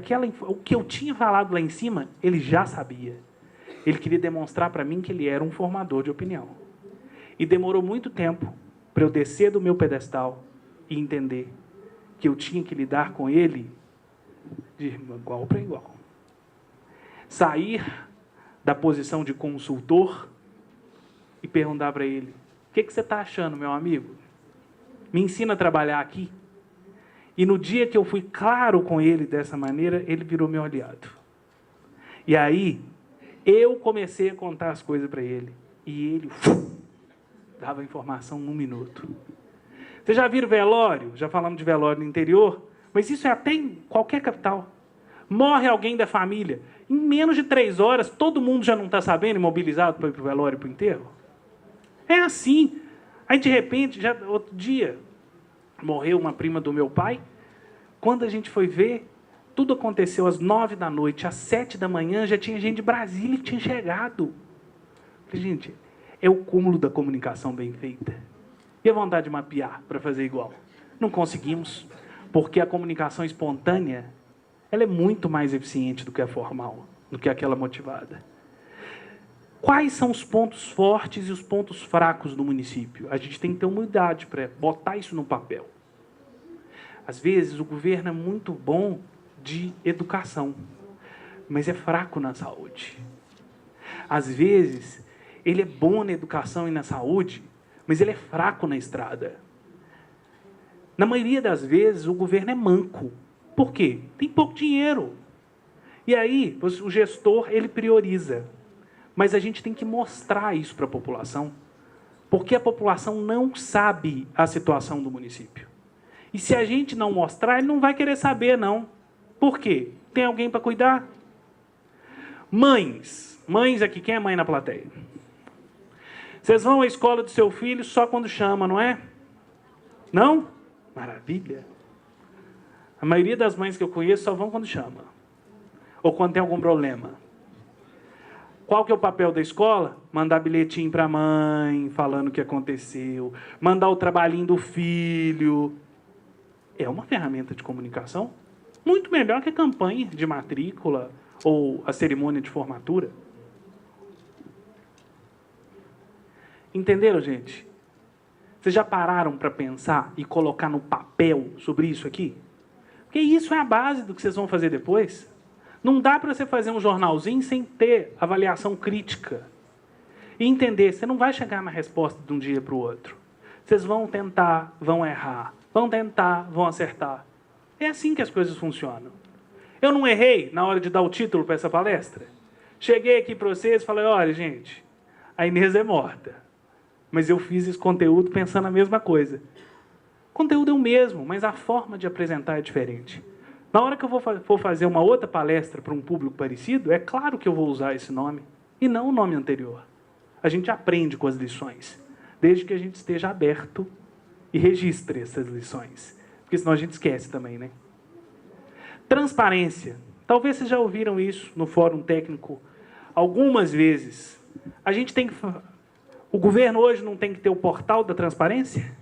o que eu tinha falado lá em cima, ele já sabia. Ele queria demonstrar para mim que ele era um formador de opinião. E demorou muito tempo para eu descer do meu pedestal e entender que eu tinha que lidar com ele de igual para igual. Sair da posição de consultor e perguntar para ele, o que você está achando, meu amigo? Me ensina a trabalhar aqui. E no dia que eu fui claro com ele dessa maneira, ele virou meu aliado. E aí, eu comecei a contar as coisas para ele. E ele dava informação num minuto. Vocês já viram velório? Já falamos de velório no interior. Mas isso é até em qualquer capital. Morre alguém da família. Em menos de 3 horas, todo mundo já não está sabendo, mobilizado para ir para o velório e para o enterro? É assim. Aí, de repente, outro dia, morreu uma prima do meu pai. Quando a gente foi ver, tudo aconteceu às 9 da noite. Às 7 da manhã, já tinha gente de Brasília que tinha chegado. Falei, gente, é o cúmulo da comunicação bem feita. E a vontade de mapear para fazer igual? Não conseguimos, porque a comunicação espontânea, ela é muito mais eficiente do que a formal, do que aquela motivada. Quais são os pontos fortes e os pontos fracos do município? A gente tem que ter humildade para botar isso no papel. Às vezes, o governo é muito bom de educação, mas é fraco na saúde. Às vezes, ele é bom na educação e na saúde, mas ele é fraco na estrada. Na maioria das vezes, o governo é manco. Por quê? Tem pouco dinheiro. E aí, o gestor, ele prioriza. Mas a gente tem que mostrar isso para a população, porque a população não sabe a situação do município. E se a gente não mostrar, ele não vai querer saber, não. Por quê? Tem alguém para cuidar? Mães. Mães aqui, quem é mãe na plateia? Vocês vão à escola do seu filho só quando chama, não é? Não? Maravilha. A maioria das mães que eu conheço só vão quando chama. Ou quando tem algum problema. Qual que é o papel da escola? Mandar bilhetinho para a mãe, falando o que aconteceu. Mandar o trabalhinho do filho. É uma ferramenta de comunicação muito melhor que a campanha de matrícula ou a cerimônia de formatura. Entenderam, gente? Vocês já pararam para pensar e colocar no papel sobre isso aqui? Porque isso é a base do que vocês vão fazer depois. Não dá para você fazer um jornalzinho sem ter avaliação crítica. E entender, você não vai chegar na resposta de um dia para o outro. Vocês vão tentar, vão errar. Vão tentar, vão acertar. É assim que as coisas funcionam. Eu não errei na hora de dar o título para essa palestra. Cheguei aqui para vocês e falei, olha, gente, a Inês é morta. Mas eu fiz esse conteúdo pensando a mesma coisa. O conteúdo é o mesmo, mas a forma de apresentar é diferente. Na hora que eu for fazer uma outra palestra para um público parecido, é claro que eu vou usar esse nome, e não o nome anterior. A gente aprende com as lições, desde que a gente esteja aberto e registre essas lições. Porque senão a gente esquece também, né? Transparência. Talvez vocês já ouviram isso no fórum técnico algumas vezes. A gente tem que... O governo hoje não tem que ter o portal da transparência?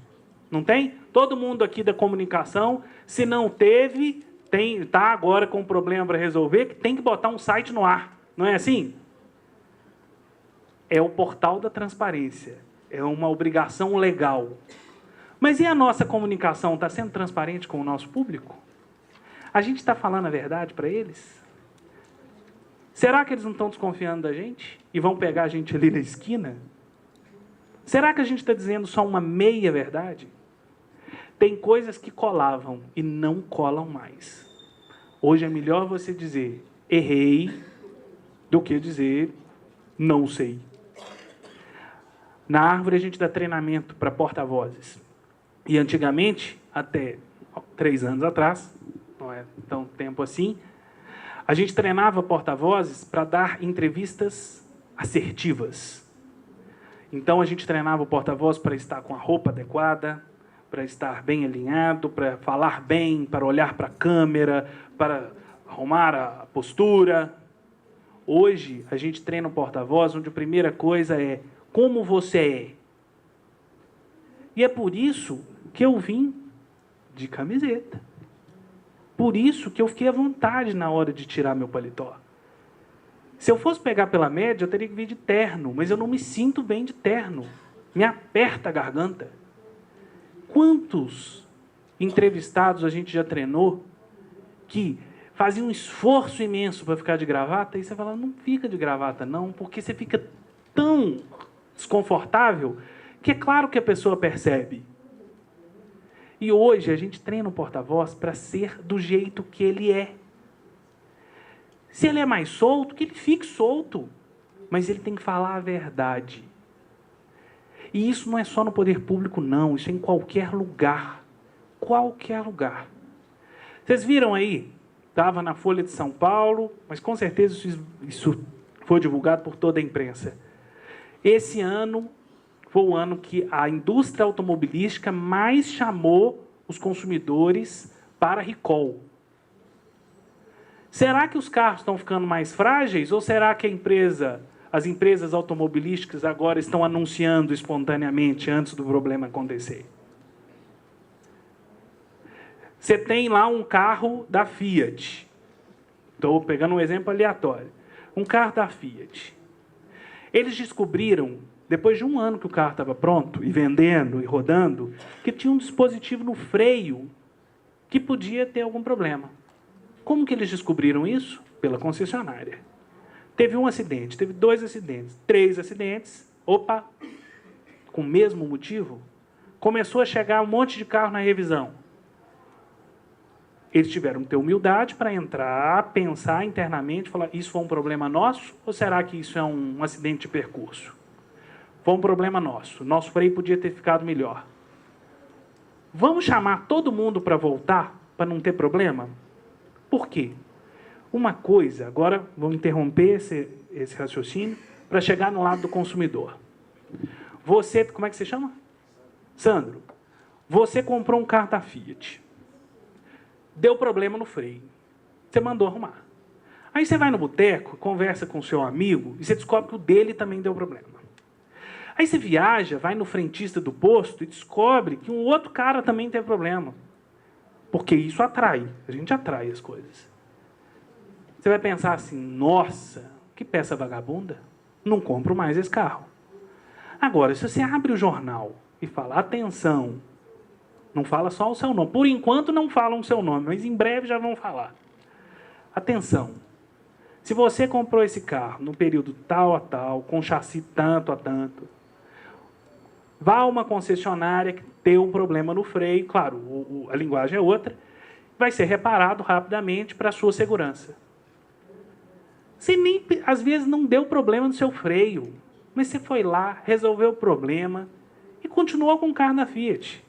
Não tem? Todo mundo aqui da comunicação, se não teve, está agora com um problema para resolver, que tem que botar um site no ar. Não é assim? é o portal da transparência, é uma obrigação legal. Mas e a nossa comunicação está sendo transparente com o nosso público? A gente está falando a verdade para eles? Será que eles não estão desconfiando da gente e vão pegar a gente ali na esquina? Será que a gente está dizendo só uma meia verdade? Tem coisas que colavam e não colam mais. Hoje é melhor você dizer errei do que dizer não sei. Na Árvore a gente dá treinamento para porta-vozes. E antigamente, até 3 anos atrás, não é tão tempo assim, a gente treinava porta-vozes para dar entrevistas assertivas. Então a gente treinava o porta-voz para estar com a roupa adequada, para estar bem alinhado, para falar bem, para olhar para a câmera, para arrumar a postura. Hoje, a gente treina o porta-voz, onde a primeira coisa é como você é. E é por isso que eu vim de camiseta. Por isso que eu fiquei à vontade na hora de tirar meu paletó. Se eu fosse pegar pela média, eu teria que vir de terno, mas eu não me sinto bem de terno. Me aperta a garganta. Quantos entrevistados a gente já treinou que faziam um esforço imenso para ficar de gravata e você fala, não fica de gravata não, porque você fica tão desconfortável que é claro que a pessoa percebe. E hoje a gente treina o porta-voz para ser do jeito que ele é. Se ele é mais solto, que ele fique solto, mas ele tem que falar a verdade. E isso não é só no poder público, não. Isso é em qualquer lugar. Qualquer lugar. Vocês viram aí? Estava na Folha de São Paulo, mas com certeza isso foi divulgado por toda a imprensa. Esse ano foi o ano que a indústria automobilística mais chamou os consumidores para recall. Será que os carros estão ficando mais frágeis ou será que as empresas automobilísticas agora estão anunciando espontaneamente antes do problema acontecer? Você tem lá um carro da Fiat. Estou pegando um exemplo aleatório. Um carro da Fiat. Eles descobriram, depois de 1 ano que o carro estava pronto, e vendendo, e rodando, que tinha um dispositivo no freio que podia ter algum problema. Como que eles descobriram isso? Pela concessionária. Teve 1 acidente, teve 2 acidentes, 3 acidentes. Opa! Com o mesmo motivo, começou a chegar um monte de carro na revisão. Eles tiveram que ter humildade para entrar, pensar internamente, falar, isso foi um problema nosso ou será que isso é um acidente de percurso? Foi um problema nosso. Nosso freio podia ter ficado melhor. Vamos chamar todo mundo para voltar, para não ter problema? Por quê? Uma coisa, agora vamos interromper esse raciocínio para chegar no lado do consumidor. Você, como é que você chama? Sandro. Você comprou um carro da Fiat. Deu problema no freio. Você mandou arrumar. Aí você vai no boteco, conversa com o seu amigo e você descobre que o dele também deu problema. Aí você viaja, vai no frentista do posto e descobre que um outro cara também teve problema. Porque isso atrai. A gente atrai as coisas. Você vai pensar assim, nossa, que peça vagabunda. Não compro mais esse carro. Agora, se você abre o jornal e fala, atenção, não fala só o seu nome. Por enquanto não falam o seu nome, mas em breve já vão falar. Atenção. Se você comprou esse carro no período tal a tal, com chassi tanto a tanto, vá a uma concessionária que tem um problema no freio, claro, a linguagem é outra, vai ser reparado rapidamente para a sua segurança. Você nem, às vezes não deu problema no seu freio, mas você foi lá, resolveu o problema e continuou com o carro na Fiat.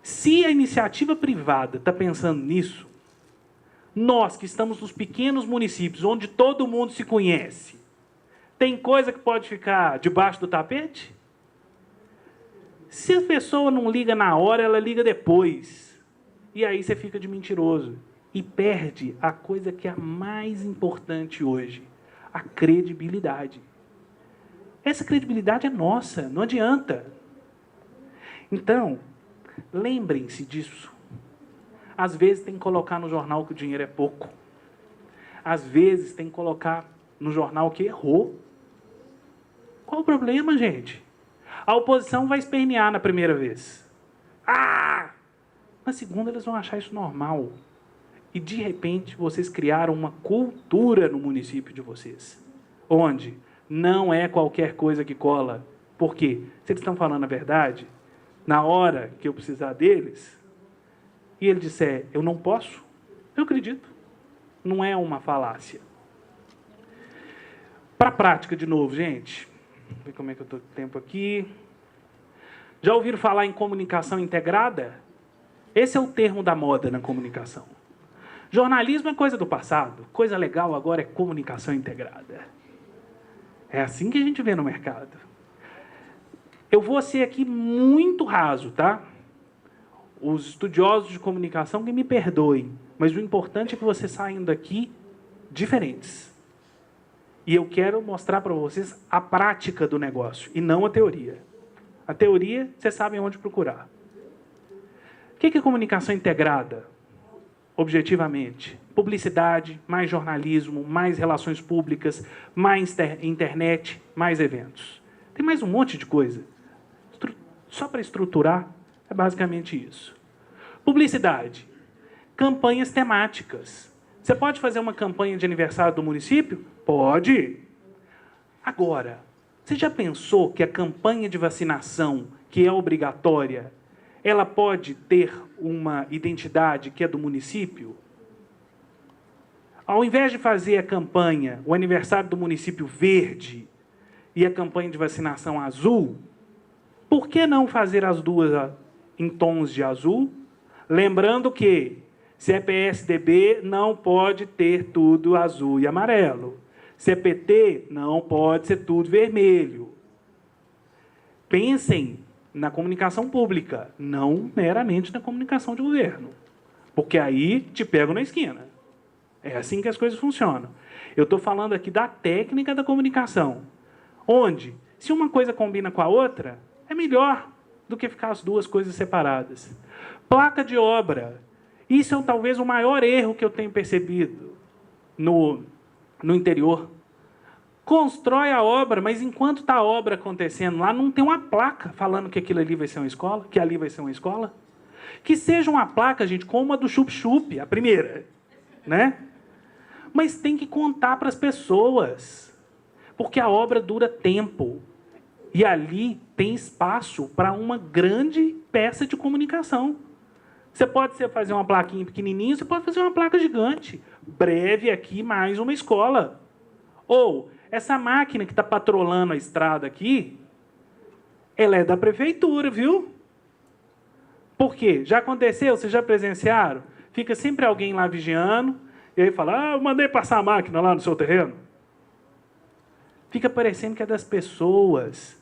Se a iniciativa privada está pensando nisso, nós que estamos nos pequenos municípios, onde todo mundo se conhece, tem coisa que pode ficar debaixo do tapete? Se a pessoa não liga na hora, ela liga depois. E aí você fica de mentiroso. E perde a coisa que é a mais importante hoje, a credibilidade. Essa credibilidade é nossa, não adianta. Então, lembrem-se disso. Às vezes tem que colocar no jornal que o dinheiro é pouco. Às vezes tem que colocar no jornal que errou. Qual o problema, gente? A oposição vai espernear na primeira vez. Na segunda eles vão achar isso normal. E, de repente, vocês criaram uma cultura no município de vocês, onde não é qualquer coisa que cola. Por quê? Se eles estão falando a verdade, na hora que eu precisar deles, e ele disser, eu não posso, eu acredito. Não é uma falácia. Para a prática, de novo, gente. Vamos ver como é que eu estou com o tempo aqui. Já ouviram falar em comunicação integrada? Esse é o termo da moda na comunicação. Jornalismo é coisa do passado. Coisa legal agora é comunicação integrada. É assim que a gente vê no mercado. Eu vou ser aqui muito raso, tá? Os estudiosos de comunicação que me perdoem. Mas o importante é que vocês saiam daqui diferentes. E eu quero mostrar para vocês a prática do negócio, e não a teoria. A teoria, vocês sabem onde procurar. O que é comunicação integrada? Objetivamente, publicidade, mais jornalismo, mais relações públicas, mais internet, mais eventos. Tem mais um monte de coisa. Só para estruturar, é basicamente isso. Publicidade. Campanhas temáticas. Você pode fazer uma campanha de aniversário do município? Pode. Agora, você já pensou que a campanha de vacinação, que é obrigatória, ela pode ter uma identidade que é do município? Ao invés de fazer a campanha, o aniversário do município verde e a campanha de vacinação azul, por que não fazer as duas em tons de azul? Lembrando que, se é PSDB, não pode ter tudo azul e amarelo. Se é PT, não pode ser tudo vermelho. Pensem na comunicação pública, não meramente na comunicação de governo. Porque aí te pego na esquina. É assim que as coisas funcionam. Eu estou falando aqui da técnica da comunicação, onde, se uma coisa combina com a outra, é melhor do que ficar as duas coisas separadas. Placa de obra. Isso é talvez o maior erro que eu tenho percebido no interior. Constrói a obra, mas enquanto está a obra acontecendo lá, não tem uma placa falando que aquilo ali vai ser uma escola, que ali vai ser uma escola. Que seja uma placa, gente, como a do chup-chup, a primeira, né? Mas tem que contar para as pessoas, porque a obra dura tempo. E ali tem espaço para uma grande peça de comunicação. Você pode fazer uma plaquinha pequenininha, você pode fazer uma placa gigante. Breve aqui, mais uma escola. Ou, essa máquina que está patrolando a estrada aqui, ela é da prefeitura, viu? Por quê? Já aconteceu? Vocês já presenciaram? Fica sempre alguém lá vigiando, e aí fala, eu mandei passar a máquina lá no seu terreno. Fica parecendo que é das pessoas,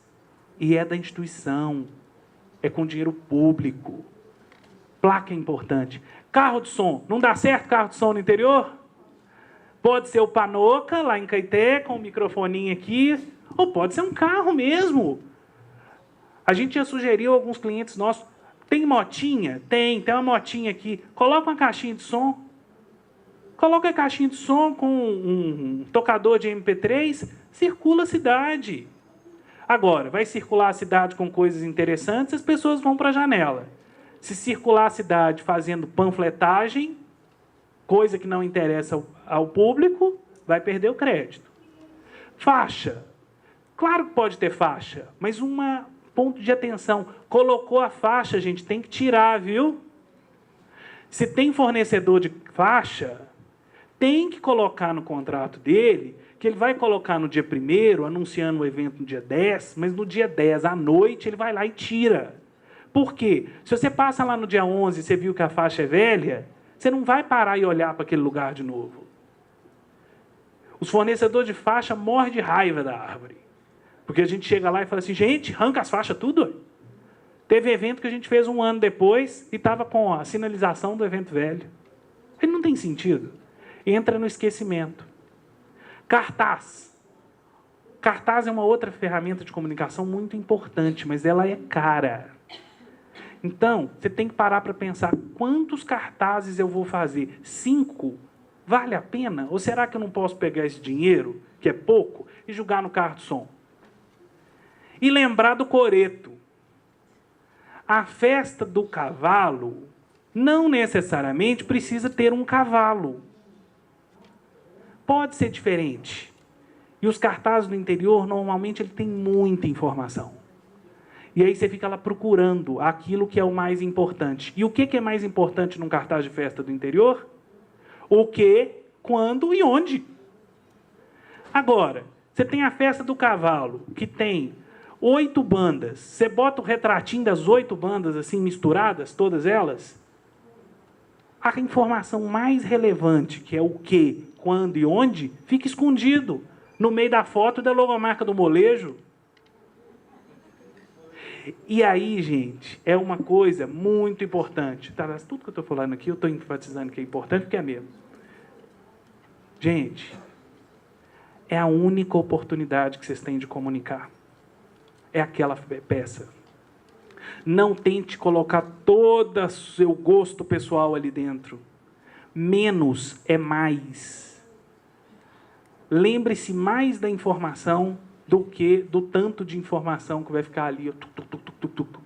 e é da instituição. É com dinheiro público. Placa é importante. Carro de som. Não dá certo carro de som no interior? Pode ser o Panoca, lá em Caeté, com o microfoninho aqui, ou pode ser um carro mesmo. A gente já sugeriu a alguns clientes nossos, tem motinha? Tem uma motinha aqui. Coloca uma caixinha de som. Coloca a caixinha de som com um tocador de MP3, circula a cidade. Agora, vai circular a cidade com coisas interessantes, as pessoas vão para a janela. Se circular a cidade fazendo panfletagem, coisa que não interessa ao público, vai perder o crédito. Faixa. Claro que pode ter faixa, mas um ponto de atenção. Colocou a faixa, gente, tem que tirar, viu? Se tem fornecedor de faixa, tem que colocar no contrato dele, que ele vai colocar no dia 1º, anunciando o evento no dia 10, mas no dia 10, à noite, ele vai lá e tira. Por quê? Se você passa lá no dia 11 e você viu que a faixa é velha, você não vai parar e olhar para aquele lugar de novo. Os fornecedores de faixa morrem de raiva da árvore. Porque a gente chega lá e fala assim, gente, arranca as faixas tudo. Teve evento que a gente fez 1 ano depois e estava com a sinalização do evento velho. Ele não tem sentido. Entra no esquecimento. Cartaz. Cartaz é uma outra ferramenta de comunicação muito importante, mas ela é cara. Então, você tem que parar para pensar, quantos cartazes eu vou fazer? 5? Vale a pena? Ou será que eu não posso pegar esse dinheiro, que é pouco, e jogar no carro de som? e lembrar do coreto. A festa do cavalo não necessariamente precisa ter um cavalo. Pode ser diferente. E os cartazes do interior, normalmente, ele tem muita informação. E aí você fica lá procurando aquilo que é o mais importante. E o que é mais importante num cartaz de festa do interior? O que, quando e onde. Agora, você tem a festa do cavalo, que tem 8 bandas. Você bota o retratinho das 8 bandas assim misturadas, todas elas. A informação mais relevante, que é o que, quando e onde, fica escondido no meio da foto da logomarca do molejo. E aí, gente, é uma coisa muito importante. Tá, tudo que eu estou falando aqui, eu estou enfatizando que é importante, porque é mesmo. Gente, é a única oportunidade que vocês têm de comunicar. É aquela peça. Não tente colocar todo o seu gosto pessoal ali dentro. Menos é mais. Lembre-se mais da informação do que do tanto de informação que vai ficar ali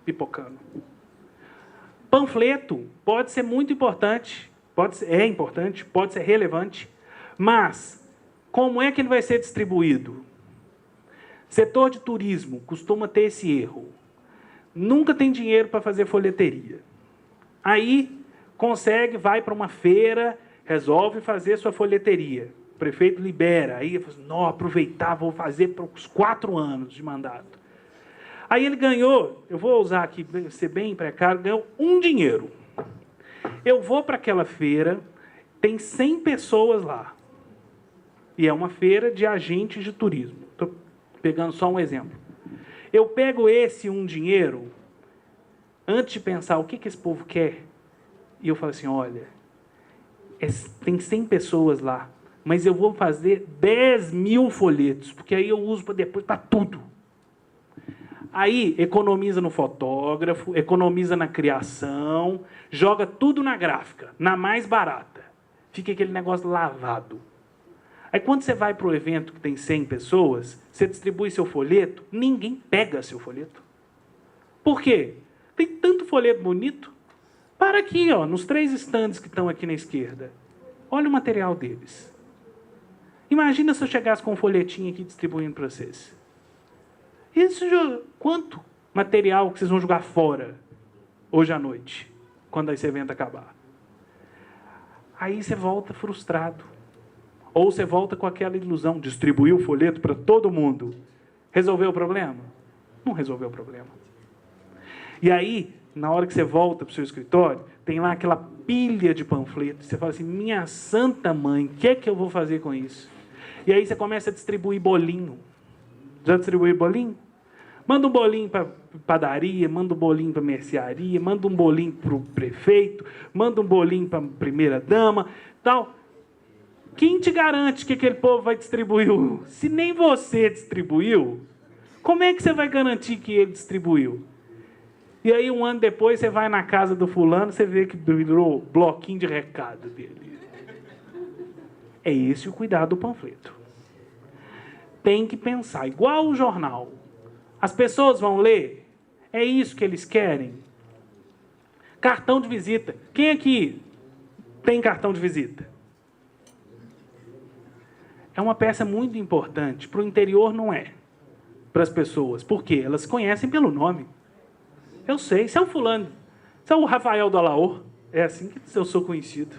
pipocando. Panfleto pode ser muito importante, é importante, pode ser relevante, mas como é que ele vai ser distribuído? Setor de turismo costuma ter esse erro. Nunca tem dinheiro para fazer folheteria. Aí, consegue, vai para uma feira, resolve fazer sua folheteria. O prefeito libera. Aí, não, aproveitar, vou fazer para os 4 anos de mandato. Aí ele ganhou, eu vou usar aqui, ser bem precário, ganhou um dinheiro. Eu vou para aquela feira, tem 100 pessoas lá. E é uma feira de agentes de turismo. Estou pegando só um exemplo. Eu pego esse dinheiro, antes de pensar o que esse povo quer, e eu falo assim, olha, tem 100 pessoas lá, mas eu vou fazer 10.000 folhetos, porque aí eu uso depois para tudo. Aí economiza no fotógrafo, economiza na criação, joga tudo na gráfica, na mais barata. Fica aquele negócio lavado. Aí, quando você vai para o evento que tem 100 pessoas, você distribui seu folheto, ninguém pega seu folheto. Por quê? Tem tanto folheto bonito. Para aqui, ó, nos 3 estandes que estão aqui na esquerda. Olha o material deles. Imagina se eu chegasse com um folhetinho aqui distribuindo para vocês. Isso, quanto material que vocês vão jogar fora hoje à noite, quando esse evento acabar? Aí você volta frustrado. Ou você volta com aquela ilusão, distribuir o folheto para todo mundo. Resolveu o problema? Não resolveu o problema. E aí, na hora que você volta para o seu escritório, tem lá aquela pilha de panfletos. Você fala assim, minha santa mãe, o que é que eu vou fazer com isso? E aí você começa a distribuir bolinho. Já distribuiu bolinho? Manda um bolinho para padaria, manda um bolinho para mercearia, manda um bolinho para o prefeito, manda um bolinho para a primeira-dama, tal. Quem te garante que aquele povo vai distribuir? Se nem você distribuiu, como é que você vai garantir que ele distribuiu? E aí, 1 ano depois, você vai na casa do fulano, você vê que virou bloquinho de recado dele. É esse o cuidado do panfleto. Tem que pensar, igual o jornal. As pessoas vão ler? É isso que eles querem? Cartão de visita. Quem aqui tem cartão de visita? É uma peça muito importante. Para o interior não é. Para as pessoas. Por quê? Elas conhecem pelo nome. Eu sei. Se é o fulano. Se é o Rafael do Alaor. É assim que eu sou conhecido.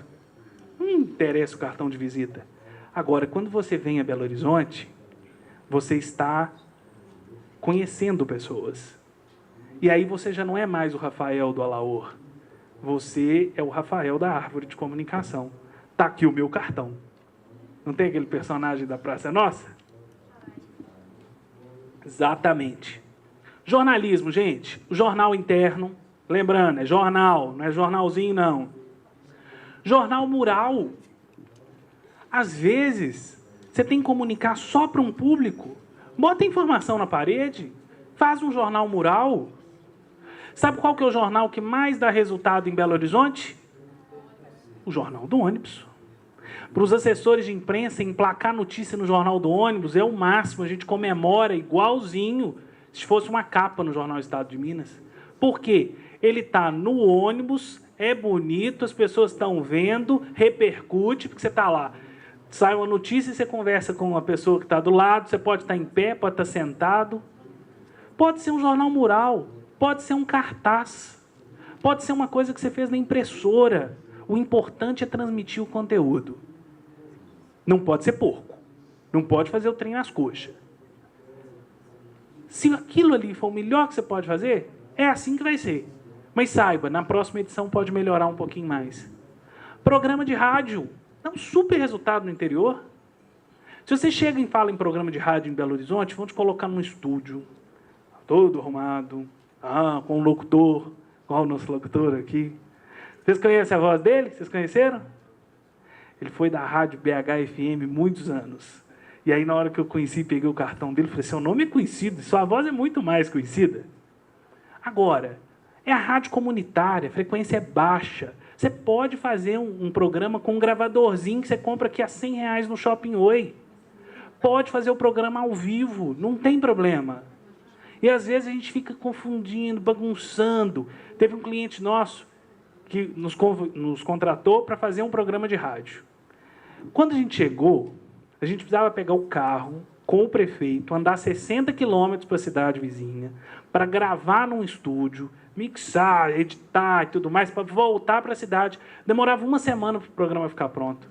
Não me interessa o cartão de visita. Agora, quando você vem a Belo Horizonte, você está conhecendo pessoas. E aí você já não é mais o Rafael do Alaor. Você é o Rafael da árvore de comunicação. Está aqui o meu cartão. Não tem aquele personagem da Praça Nossa? Exatamente. Jornalismo, gente. O jornal interno. Lembrando, é jornal, não é jornalzinho, não. Jornal mural. Às vezes, você tem que comunicar só para um público. Bota informação na parede. Faz um jornal mural. Sabe qual que é o jornal que mais dá resultado em Belo Horizonte? O Jornal do Ônibus. Para os assessores de imprensa, emplacar notícia no Jornal do Ônibus é o máximo. A gente comemora igualzinho se fosse uma capa no Jornal Estado de Minas. Por quê? Ele está no ônibus, é bonito, as pessoas estão vendo, repercute, porque você está lá. Sai uma notícia e você conversa com uma pessoa que está do lado, você pode estar em pé, pode estar sentado. Pode ser um jornal mural, pode ser um cartaz, pode ser uma coisa que você fez na impressora. O importante é transmitir o conteúdo. Não pode ser porco. Não pode fazer o trem nas coxas. Se aquilo ali for o melhor que você pode fazer, é assim que vai ser. Mas saiba, na próxima edição pode melhorar um pouquinho mais. Programa de rádio. É um super resultado no interior. Se você chega e fala em programa de rádio em Belo Horizonte, vão te colocar num estúdio, todo arrumado, com um locutor, igual o nosso locutor aqui. Vocês conhecem a voz dele? Vocês conheceram? Ele foi da rádio BH-FM muitos anos. E aí, na hora que eu conheci, peguei o cartão dele, falei, seu nome é conhecido, sua voz é muito mais conhecida. Agora, é a rádio comunitária, a frequência é baixa. Você pode fazer um programa com um gravadorzinho que você compra aqui a R$100 no Shopping Oi. Pode fazer o programa ao vivo, não tem problema. E às vezes a gente fica confundindo, bagunçando. Teve um cliente nosso que nos contratou para fazer um programa de rádio. Quando a gente chegou, a gente precisava pegar o carro com o prefeito, andar 60 quilômetros para a cidade vizinha, para gravar num estúdio, mixar, editar e tudo mais, para voltar para a cidade. Demorava uma semana para o programa ficar pronto.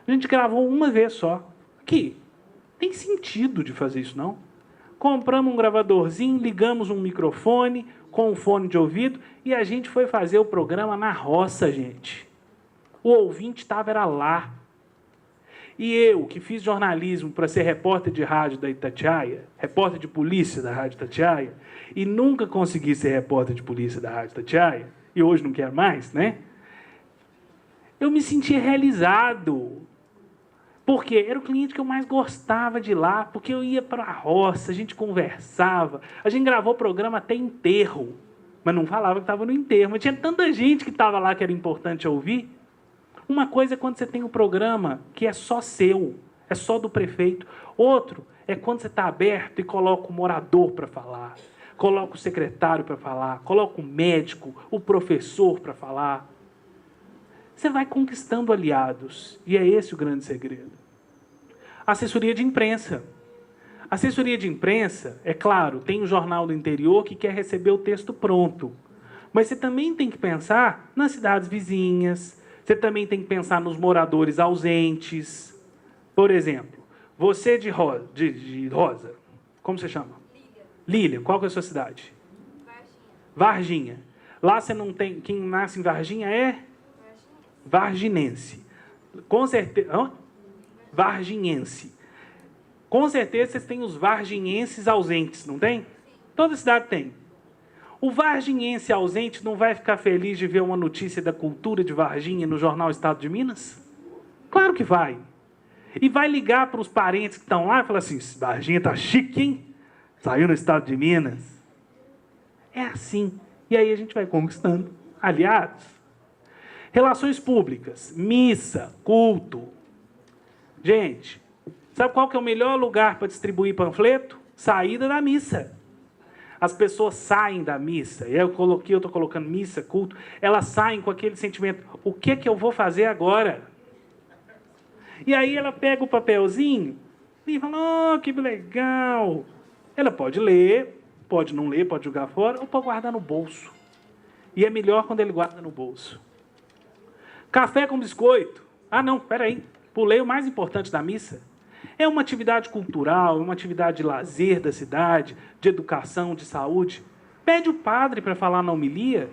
A gente gravou uma vez só. Aqui, tem sentido de fazer isso, não? Compramos um gravadorzinho, ligamos um microfone com um fone de ouvido e a gente foi fazer o programa na roça, gente. O ouvinte era lá. E eu, que fiz jornalismo para ser repórter de rádio da Itatiaia, repórter de polícia da Rádio Itatiaia, e nunca consegui ser repórter de polícia da Rádio Itatiaia, e hoje não quero mais, né? Eu me sentia realizado. Porque era o cliente que eu mais gostava de lá, porque eu ia para a roça, a gente conversava, a gente gravou programa até enterro, mas não falava que estava no enterro, mas tinha tanta gente que estava lá que era importante ouvir. Uma coisa é quando você tem um programa que é só seu, é só do prefeito. Outro é quando você está aberto e coloca o morador para falar, coloca o secretário para falar, coloca o médico, o professor para falar. Você vai conquistando aliados, e é esse o grande segredo. Assessoria de imprensa. Assessoria de imprensa, é claro, tem o jornal do interior que quer receber o texto pronto, mas você também tem que pensar nas cidades vizinhas, você também tem que pensar nos moradores ausentes. Por exemplo, você de Rosa, como você chama? Lília, qual que é a sua cidade? Varginha. Lá você não tem, quem nasce em Varginha é? Varginense. Com certeza. Varginhense. Com certeza vocês têm os varginhenses ausentes, não tem? Toda cidade tem. O varginhense ausente não vai ficar feliz de ver uma notícia da cultura de Varginha no Jornal Estado de Minas? Claro que vai. E vai ligar para os parentes que estão lá e falar assim, Varginha tá chique, hein? Saiu no Estado de Minas. É assim. E aí a gente vai conquistando aliados. Relações públicas, missa, culto. Gente, sabe qual que é o melhor lugar para distribuir panfleto? Saída da missa. As pessoas saem da missa, eu estou colocando missa, culto, elas saem com aquele sentimento, o que eu vou fazer agora? E aí ela pega o papelzinho e fala, que legal. Ela pode ler, pode não ler, pode jogar fora, ou pode guardar no bolso. E é melhor quando ele guarda no bolso. Café com biscoito. Ah, não, peraí. Pulei o mais importante da missa. É uma atividade cultural, é uma atividade de lazer da cidade, de educação, de saúde. Pede o padre para falar na homilia.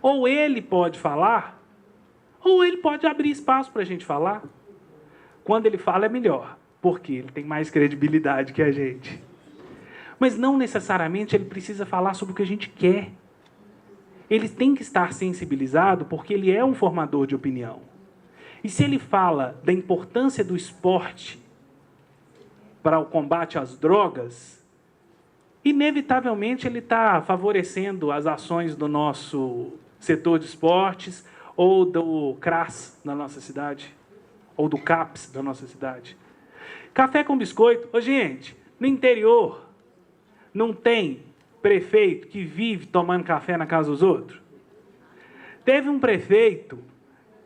Ou ele pode falar, ou ele pode abrir espaço para a gente falar. Quando ele fala é melhor, porque ele tem mais credibilidade que a gente. Mas não necessariamente ele precisa falar sobre o que a gente quer. Ele tem que estar sensibilizado porque ele é um formador de opinião. E se ele fala da importância do esporte para o combate às drogas, inevitavelmente ele está favorecendo as ações do nosso setor de esportes ou do CRAS na nossa cidade, ou do CAPS da nossa cidade. Café com biscoito. Ô, gente, no interior, não tem prefeito que vive tomando café na casa dos outros? Teve um prefeito,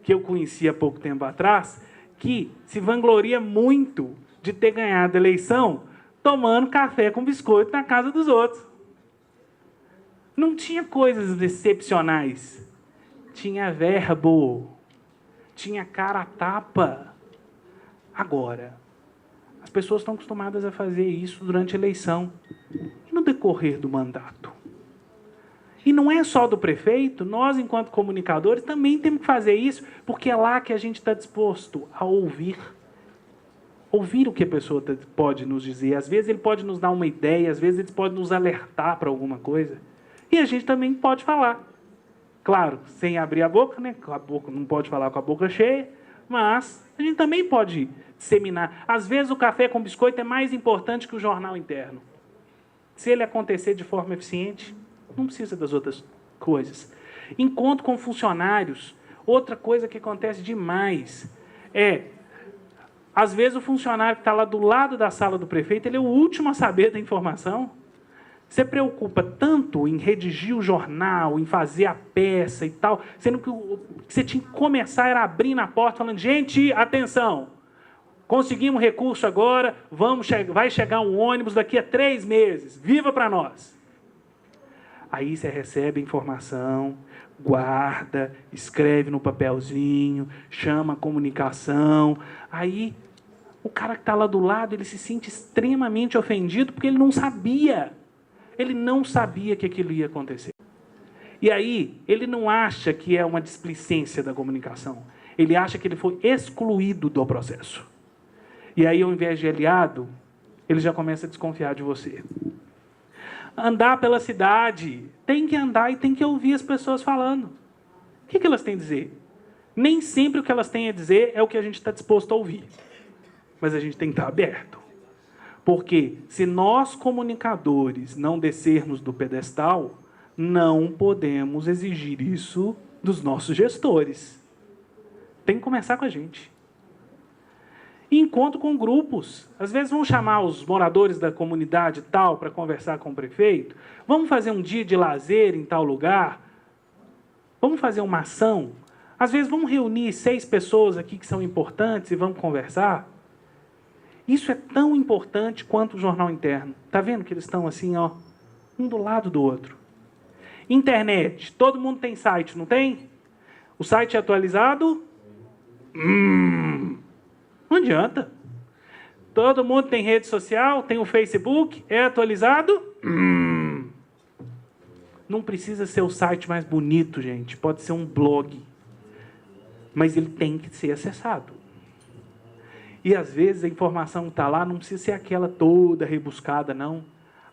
que eu conheci há pouco tempo atrás, que se vangloria muito de ter ganhado a eleição tomando café com biscoito na casa dos outros. Não tinha coisas excepcionais. Tinha verbo. Tinha cara a tapa. Agora, as pessoas estão acostumadas a fazer isso durante a eleição e no decorrer do mandato. E não é só do prefeito, nós, enquanto comunicadores, também temos que fazer isso, porque é lá que a gente está disposto a ouvir. Ouvir o que a pessoa pode nos dizer. Às vezes ele pode nos dar uma ideia, às vezes ele pode nos alertar para alguma coisa. E a gente também pode falar. Claro, sem abrir a boca, né? A boca não pode falar com a boca cheia, mas a gente também pode disseminar. Às vezes o café com biscoito é mais importante que o jornal interno. Se ele acontecer de forma eficiente, não precisa das outras coisas. Encontro com funcionários. Outra coisa que acontece demais é, às vezes o funcionário que está lá do lado da sala do prefeito, ele é o último a saber da informação. Você preocupa tanto em redigir o jornal, em fazer a peça e tal, sendo que você tinha que começar era abrir na porta, falando, gente, atenção, conseguimos recurso agora, vai chegar um ônibus daqui a 3 meses, viva para nós. Aí você recebe a informação, guarda, escreve no papelzinho, chama a comunicação. Aí o cara que está lá do lado, ele se sente extremamente ofendido porque ele não sabia. Ele não sabia que aquilo ia acontecer. E aí, ele não acha que é uma displicência da comunicação. Ele acha que ele foi excluído do processo. E aí, ao invés de aliado, ele já começa a desconfiar de você. Andar pela cidade. Tem que andar e tem que ouvir as pessoas falando. O que elas têm a dizer? Nem sempre o que elas têm a dizer é o que a gente está disposto a ouvir. Mas a gente tem que estar aberto. Porque se nós, comunicadores, não descermos do pedestal, não podemos exigir isso dos nossos gestores. Tem que começar com a gente. Encontro com grupos. Às vezes vão chamar os moradores da comunidade tal para conversar com o prefeito. Vamos fazer um dia de lazer em tal lugar. Vamos fazer uma ação. Às vezes vamos reunir 6 pessoas aqui que são importantes e vamos conversar. Isso é tão importante quanto o jornal interno. Está vendo que eles estão assim, ó, um do lado do outro. Internet. Todo mundo tem site, não tem? O site é atualizado? Não adianta. Todo mundo tem rede social, tem o Facebook, é atualizado? Não precisa ser o site mais bonito, gente. Pode ser um blog. Mas ele tem que ser acessado. E, às vezes, a informação que está lá não precisa ser aquela toda rebuscada, não.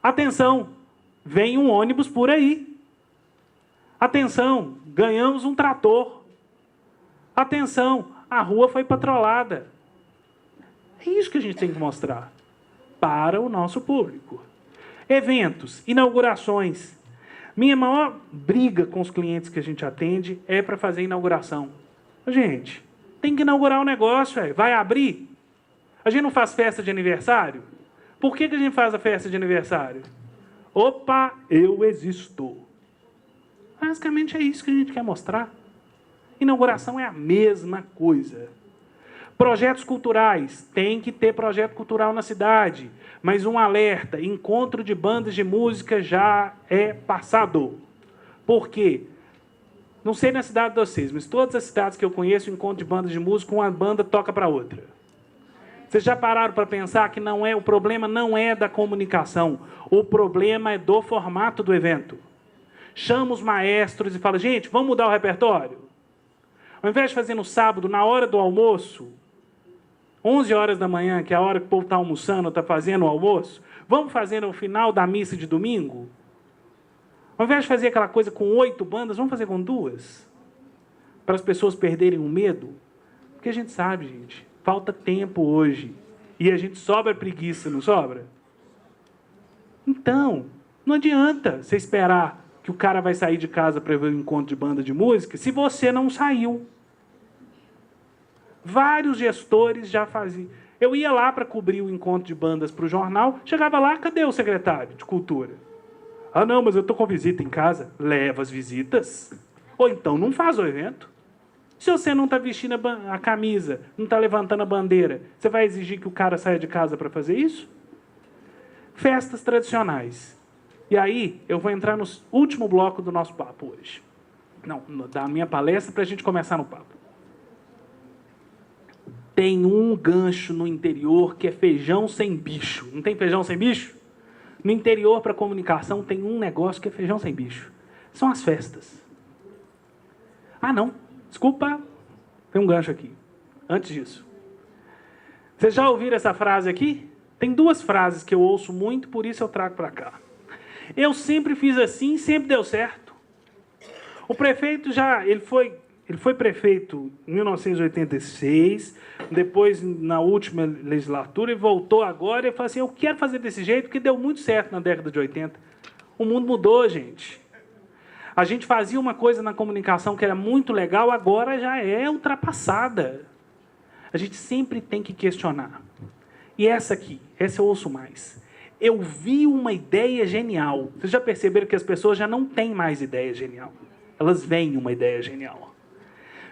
Atenção! Vem um ônibus por aí. Atenção! Ganhamos um trator. Atenção! A rua foi patrolada. É isso que a gente tem que mostrar para o nosso público. Eventos, inaugurações. Minha maior briga com os clientes que a gente atende é para fazer inauguração. Gente, tem que inaugurar o negócio, vai abrir? A gente não faz festa de aniversário? Por que a gente faz a festa de aniversário? Opa, eu existo. Basicamente é isso que a gente quer mostrar. Inauguração é a mesma coisa. Projetos culturais. Tem que ter projeto cultural na cidade. Mas um alerta, encontro de bandas de música já é passado. Por quê? Não sei na cidade de vocês, mas todas as cidades que eu conheço, encontro de bandas de música, uma banda toca para outra. Vocês já pararam para pensar que o problema não é da comunicação, o problema é do formato do evento. Chama os maestros e fala, gente, vamos mudar o repertório? Ao invés de fazer no sábado, na hora do almoço, 11 horas da manhã, que é a hora que o povo está almoçando, está fazendo o almoço, vamos fazer no final da missa de domingo? Ao invés de fazer aquela coisa com 8 bandas, vamos fazer com 2? Para as pessoas perderem o medo? Porque a gente sabe, gente, falta tempo hoje. E a gente sobra preguiça, não sobra? Então, não adianta você esperar que o cara vai sair de casa para ver um encontro de banda de música se você não saiu. Vários gestores já faziam. Eu ia lá para cobrir o encontro de bandas para o jornal, chegava lá, cadê o secretário de cultura? Ah, não, mas eu estou com visita em casa. Leva as visitas. Ou então não faz o evento. Se você não está vestindo a camisa, não está levantando a bandeira, você vai exigir que o cara saia de casa para fazer isso? Festas tradicionais. E aí, eu vou entrar no último bloco do nosso papo hoje. Não, da minha palestra, para a gente começar no papo. Tem um gancho no interior que é feijão sem bicho. Não tem feijão sem bicho? No interior, para comunicação, tem um negócio que é feijão sem bicho. São as festas. Ah, não. Desculpa. Tem um gancho aqui. Antes disso. Vocês já ouviram essa frase aqui? Tem duas frases que eu ouço muito, por isso eu trago para cá. Eu sempre fiz assim, sempre deu certo. O prefeito ele foi prefeito em 1986, depois na última legislatura, e voltou agora e falou assim, eu quero fazer desse jeito, porque deu muito certo na década de 80. O mundo mudou, gente. A gente fazia uma coisa na comunicação que era muito legal, agora já é ultrapassada. A gente sempre tem que questionar. E essa eu ouço mais. Eu vi uma ideia genial. Vocês já perceberam que as pessoas já não têm mais ideia genial? Elas veem uma ideia genial.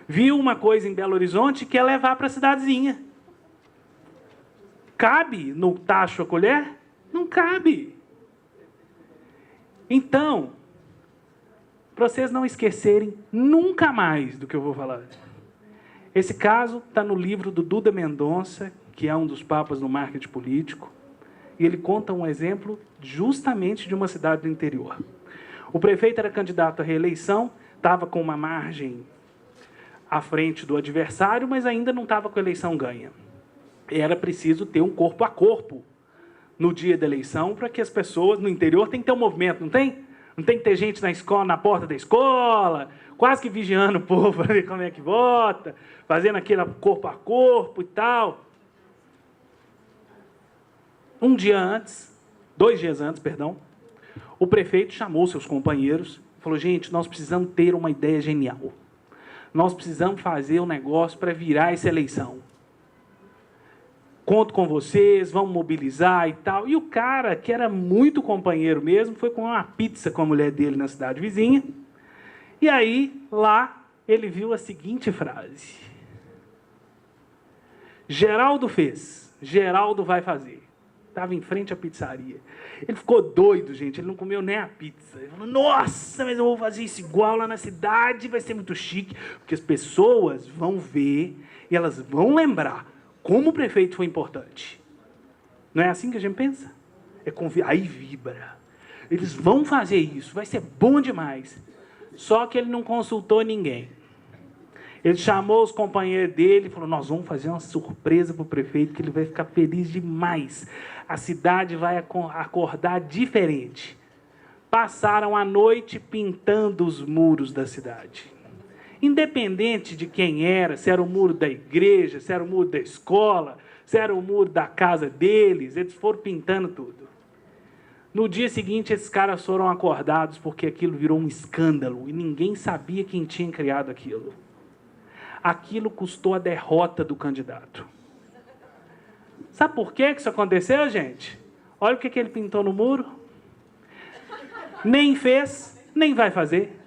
Viu uma coisa em Belo Horizonte que é levar para a cidadezinha. Cabe no tacho a colher? Não cabe. Então, para vocês não esquecerem nunca mais do que eu vou falar. Esse caso está no livro do Duda Mendonça, que é um dos papas no marketing político, e ele conta um exemplo justamente de uma cidade do interior. O prefeito era candidato à reeleição, estava com uma margem à frente do adversário, mas ainda não estava com a eleição ganha. Era preciso ter um corpo a corpo no dia da eleição, para que as pessoas no interior tem que ter um movimento, não tem? Não tem que ter gente na escola, na porta da escola, quase que vigiando o povo para ver como é que vota, fazendo aquele corpo a corpo e tal. 2 dias antes, o prefeito chamou seus companheiros e falou, gente, nós precisamos ter uma ideia genial. Nós precisamos fazer um negócio para virar essa eleição. Conto com vocês, vamos mobilizar e tal. E o cara, que era muito companheiro mesmo, foi comer uma pizza com a mulher dele na cidade vizinha. E aí, lá, ele viu a seguinte frase. Geraldo fez, Geraldo vai fazer. Estava em frente à pizzaria. Ele ficou doido, gente. Ele não comeu nem a pizza. Ele falou, nossa, mas eu vou fazer isso igual lá na cidade, vai ser muito chique. Porque as pessoas vão ver e elas vão lembrar como o prefeito foi importante. Não é assim que a gente pensa? Aí vibra. Eles vão fazer isso, vai ser bom demais. Só que ele não consultou ninguém. Ele chamou os companheiros dele e falou, nós vamos fazer uma surpresa para o prefeito, que ele vai ficar feliz demais. A cidade vai acordar diferente. Passaram a noite pintando os muros da cidade. Independente de quem era, se era o muro da igreja, se era o muro da escola, se era o muro da casa deles, eles foram pintando tudo. No dia seguinte, esses caras foram acordados porque aquilo virou um escândalo e ninguém sabia quem tinha criado aquilo. Aquilo custou a derrota do candidato. Sabe por que isso aconteceu, gente? Olha o que ele pintou no muro. Nem fez, nem vai fazer.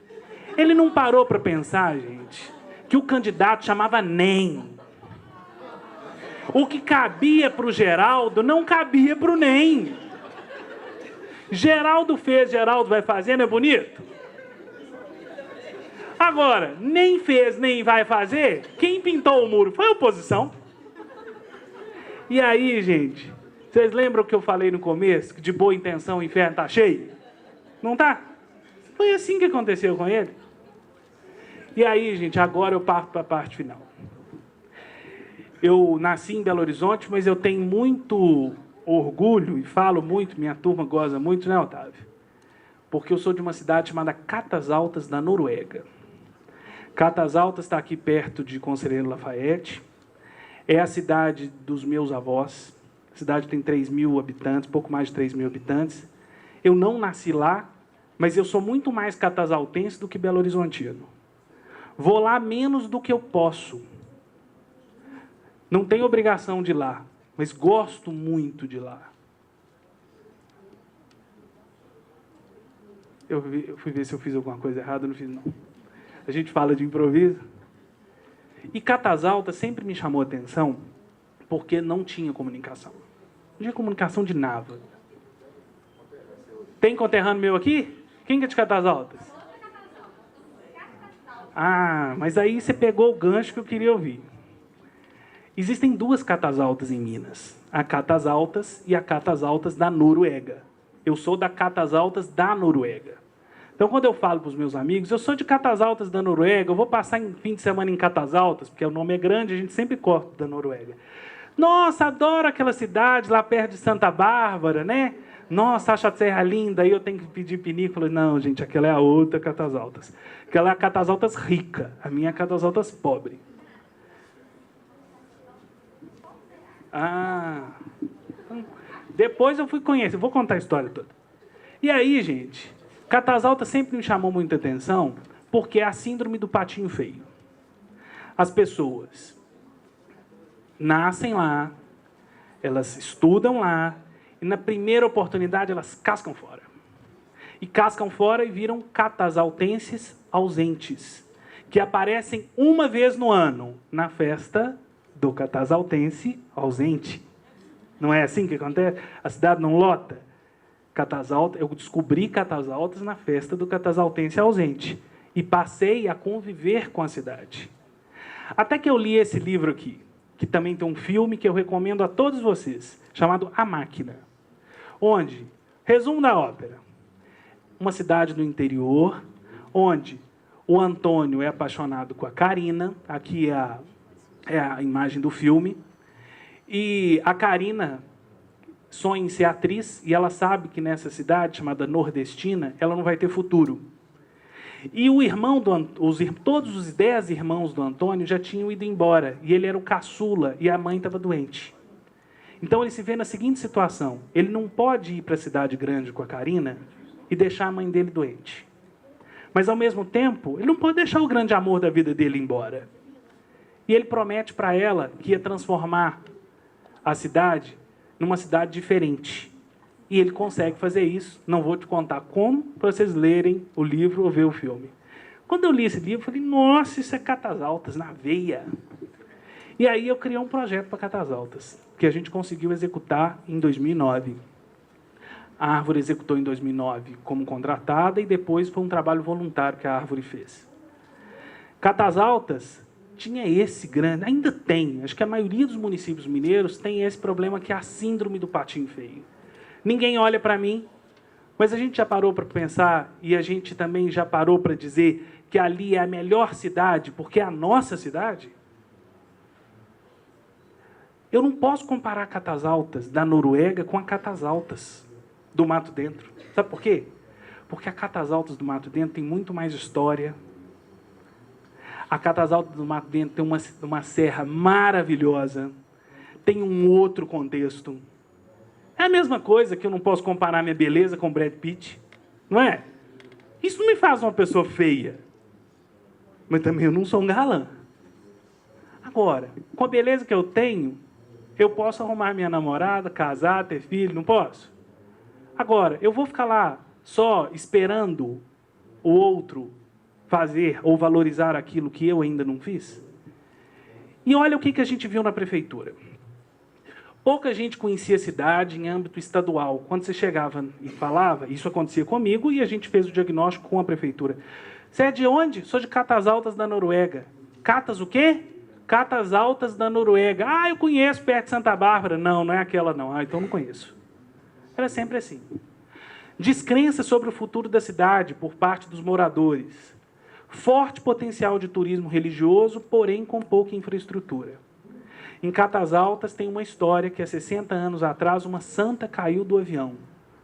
Ele não parou para pensar, gente, que o candidato chamava NEM. O que cabia para o Geraldo não cabia para o NEM. Geraldo fez, Geraldo vai fazer, não é bonito? Agora, nem fez, nem vai fazer, quem pintou o muro foi a oposição. E aí, gente, vocês lembram o que eu falei no começo? Que de boa intenção o inferno está cheio? Não tá? Foi assim que aconteceu com ele. E aí, gente, agora eu parto para a parte final. Eu nasci em Belo Horizonte, mas eu tenho muito orgulho e falo muito, minha turma goza muito, né, Otávio? Porque eu sou de uma cidade chamada Catas Altas, na Noruega. Catas Altas está aqui perto de Conselheiro Lafayette. É a cidade dos meus avós. A cidade tem 3.000 habitantes, pouco mais de 3.000 habitantes. Eu não nasci lá, mas eu sou muito mais catasaltense do que Belo Horizontino. Vou lá menos do que eu posso. Não tenho obrigação de ir lá, mas gosto muito de lá. Eu fui ver se eu fiz alguma coisa errada, não fiz não. A gente fala de improviso. E Catas Altas sempre me chamou a atenção porque não tinha comunicação. Não tinha comunicação de nada. Tem conterrâneo meu aqui? Quem que é de Catas Altas? Ah, mas aí você pegou o gancho que eu queria ouvir. Existem duas Catas Altas em Minas. A Catas Altas e a Catas Altas da Noruega. Eu sou da Catas Altas da Noruega. Então, quando eu falo para os meus amigos, eu sou de Catas Altas da Noruega, eu vou passar fim de semana em Catas Altas, porque o nome é grande, a gente sempre corta da Noruega. Nossa, adoro aquela cidade lá perto de Santa Bárbara, né? Nossa, acho a serra linda, aí eu tenho que pedir pinícola. Não, gente, aquela é a outra Catas Altas. Aquela é a Catas Altas rica, a minha é a Catas Altas pobre. Ah, depois eu fui conhecer, vou contar a história toda. E aí, gente, Catas Altas sempre me chamou muita atenção porque é a síndrome do patinho feio. As pessoas nascem lá, elas estudam lá, e na primeira oportunidade elas cascam fora. E cascam fora e viram catasaltenses ausentes, que aparecem uma vez no ano na festa do catasaltense ausente. Não é assim que acontece? A cidade não lota? Eu descobri Catas Altas na festa do catasaltense ausente. E passei a conviver com a cidade. Até que eu li esse livro aqui, que também tem um filme que eu recomendo a todos vocês, chamado A Máquina. Onde, resumo da ópera, uma cidade do interior, onde o Antônio é apaixonado com a Karina, aqui é a imagem do filme, e a Karina sonha em ser atriz, e ela sabe que nessa cidade, chamada Nordestina, ela não vai ter futuro. E o irmão todos os 10 irmãos do Antônio já tinham ido embora, e ele era o caçula, e a mãe estava doente. Então ele se vê na seguinte situação: ele não pode ir para a cidade grande com a Karina e deixar a mãe dele doente. Mas, ao mesmo tempo, ele não pode deixar o grande amor da vida dele embora. E ele promete para ela que ia transformar a cidade numa cidade diferente. E ele consegue fazer isso. Não vou te contar como, para vocês lerem o livro ou ver o filme. Quando eu li esse livro, eu falei, nossa, isso é Catas Altas, na veia. E aí eu criei um projeto para Catas Altas, que a gente conseguiu executar em 2009. A Árvore executou em 2009 como contratada e depois foi um trabalho voluntário que a Árvore fez. Catas Altas tinha esse grande, ainda tem, acho que a maioria dos municípios mineiros tem esse problema que é a síndrome do patinho feio. Ninguém olha para mim, mas a gente já parou para pensar e a gente também já parou para dizer que ali é a melhor cidade porque é a nossa cidade? Eu não posso comparar Catas Altas da Noruega com a Catas Altas do Mato Dentro. Sabe por quê? Porque a Catas Altas do Mato Dentro tem muito mais história. A Catas Altas do Mato Dentro tem uma serra maravilhosa. Tem um outro contexto. É a mesma coisa que eu não posso comparar minha beleza com Brad Pitt. Não é? Isso não me faz uma pessoa feia. Mas também eu não sou um galã. Agora, com a beleza que eu tenho, eu posso arrumar minha namorada, casar, ter filho, não posso? Agora, eu vou ficar lá só esperando o outro fazer ou valorizar aquilo que eu ainda não fiz? E olha o que a gente viu na prefeitura. Pouca gente conhecia a cidade em âmbito estadual. Quando você chegava e falava, isso acontecia comigo e a gente fez o diagnóstico com a prefeitura. Você é de onde? Sou de Catas Altas da Noruega. Catas o quê? Catas Altas da Noruega. Ah, eu conheço, perto de Santa Bárbara. Não, não é aquela não. Ah, então não conheço. Era sempre assim. Descrença sobre o futuro da cidade por parte dos moradores. Forte potencial de turismo religioso, porém com pouca infraestrutura. Em Catas Altas tem uma história que há 60 anos atrás uma santa caiu do avião.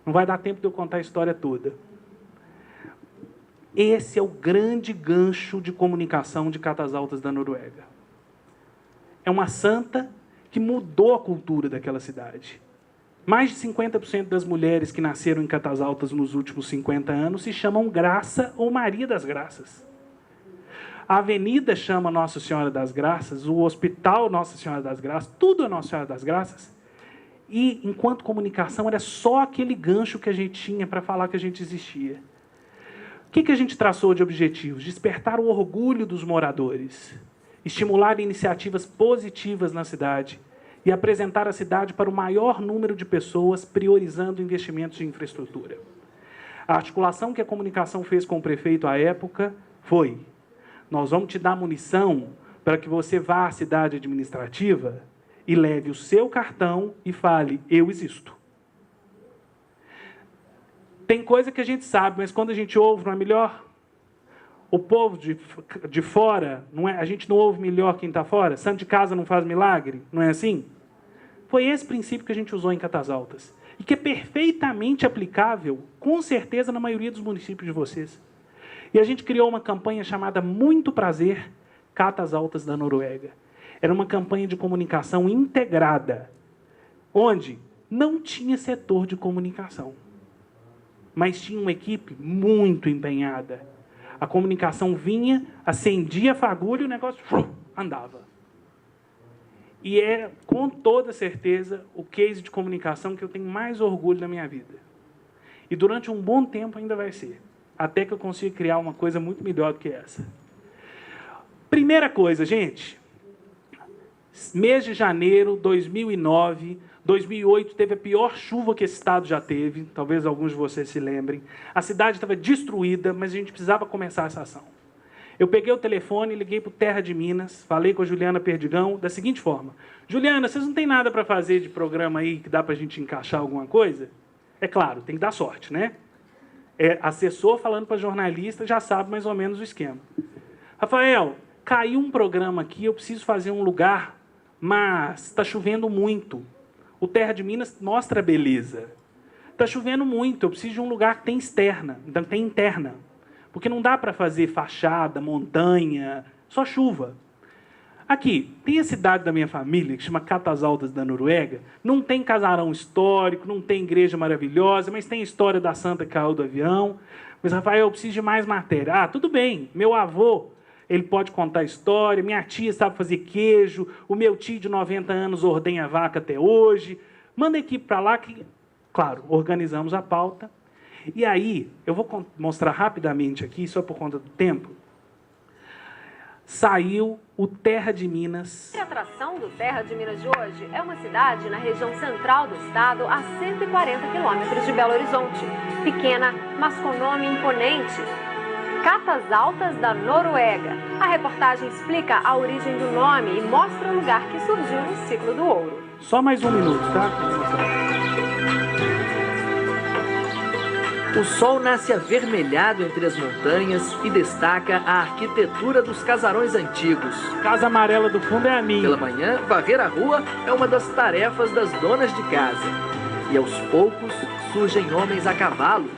Não vai dar tempo de eu contar a história toda. Esse é o grande gancho de comunicação de Catas Altas da Noruega. É uma santa que mudou a cultura daquela cidade. Mais de 50% das mulheres que nasceram em Catas Altas nos últimos 50 anos se chamam Graça ou Maria das Graças. A avenida chama Nossa Senhora das Graças, o hospital Nossa Senhora das Graças, tudo é Nossa Senhora das Graças. E, enquanto comunicação, era só aquele gancho que a gente tinha para falar que a gente existia. O que a gente traçou de objetivos? Despertar o orgulho dos moradores, estimular iniciativas positivas na cidade e apresentar a cidade para o maior número de pessoas, priorizando investimentos em infraestrutura. A articulação que a comunicação fez com o prefeito à época foi: nós vamos te dar munição para que você vá à cidade administrativa e leve o seu cartão e fale, eu existo. Tem coisa que a gente sabe, mas quando a gente ouve, não é melhor? O povo de fora, não é, a gente não ouve melhor quem está fora? Santo de casa não faz milagre? Não é assim? Foi esse princípio que a gente usou em Catas Altas. E que é perfeitamente aplicável, com certeza, na maioria dos municípios de vocês. E a gente criou uma campanha chamada Muito Prazer, Catas Altas da Noruega. Era uma campanha de comunicação integrada, onde não tinha setor de comunicação, mas tinha uma equipe muito empenhada. A comunicação vinha, acendia a fagulha e o negócio andava. E é, com toda certeza, o case de comunicação que eu tenho mais orgulho na minha vida. E durante um bom tempo ainda vai ser, até que eu consiga criar uma coisa muito melhor do que essa. Primeira coisa, gente, mês de janeiro de 2009, 2008 teve a pior chuva que esse estado já teve, talvez alguns de vocês se lembrem. A cidade estava destruída, mas a gente precisava começar essa ação. Eu peguei o telefone, liguei para o Terra de Minas, falei com a Juliana Perdigão da seguinte forma: Juliana, vocês não têm nada para fazer de programa aí que dá para a gente encaixar alguma coisa? É claro, tem que dar sorte, né? É, assessor falando para jornalista já sabe mais ou menos o esquema. Rafael, caiu um programa aqui, eu preciso fazer um lugar, mas está chovendo muito. O Terra de Minas mostra a beleza. Está chovendo muito, eu preciso de um lugar que tem externa, tem interna. Porque não dá para fazer fachada, montanha, só chuva. Aqui, tem a cidade da minha família, que chama Catas Altas da Noruega. Não tem casarão histórico, não tem igreja maravilhosa, mas tem a história da santa que caiu do avião. Mas, Rafael, eu preciso de mais matéria. Ah, tudo bem, meu avô, ele pode contar a história, minha tia sabe fazer queijo, o meu tio de 90 anos ordenha vaca até hoje. Manda a equipe para lá que, claro, organizamos a pauta. E aí, eu vou mostrar rapidamente aqui, só por conta do tempo. Saiu o Terra de Minas. A atração do Terra de Minas de hoje é uma cidade na região central do estado, a 140 quilômetros de Belo Horizonte. Pequena, mas com nome imponente. Catas Altas da Noruega. A reportagem explica a origem do nome e mostra o lugar que surgiu no ciclo do ouro. Só mais um minuto, tá? O sol nasce avermelhado entre as montanhas e destaca a arquitetura dos casarões antigos. Casa amarela do fundo é a minha. Pela manhã, varrer a rua é uma das tarefas das donas de casa. E aos poucos surgem homens a cavalo.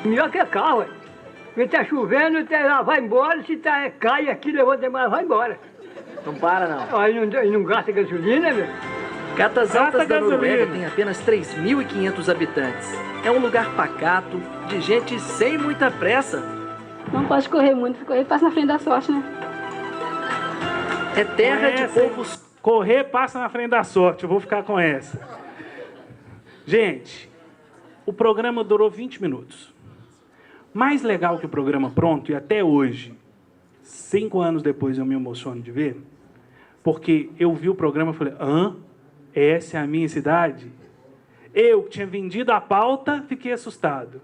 Melhor que carro, ué. Porque tá chovendo, lá vai embora, se tá, cai aqui, levanta mais, vai embora. Não para, não. Aí não gasta gasolina, meu. Catas Altas da Noruega tem apenas 3.500 habitantes. É um lugar pacato, de gente sem muita pressa. Não pode correr muito, se correr passa na frente da sorte, né? É terra de povos... Correr passa na frente da sorte, eu vou ficar com essa. Gente, o programa durou 20 minutos. Mais legal que o programa pronto, e até hoje, 5 anos depois eu me emociono de ver, porque eu vi o programa e falei, essa é a minha cidade? Eu, que tinha vendido a pauta, fiquei assustado.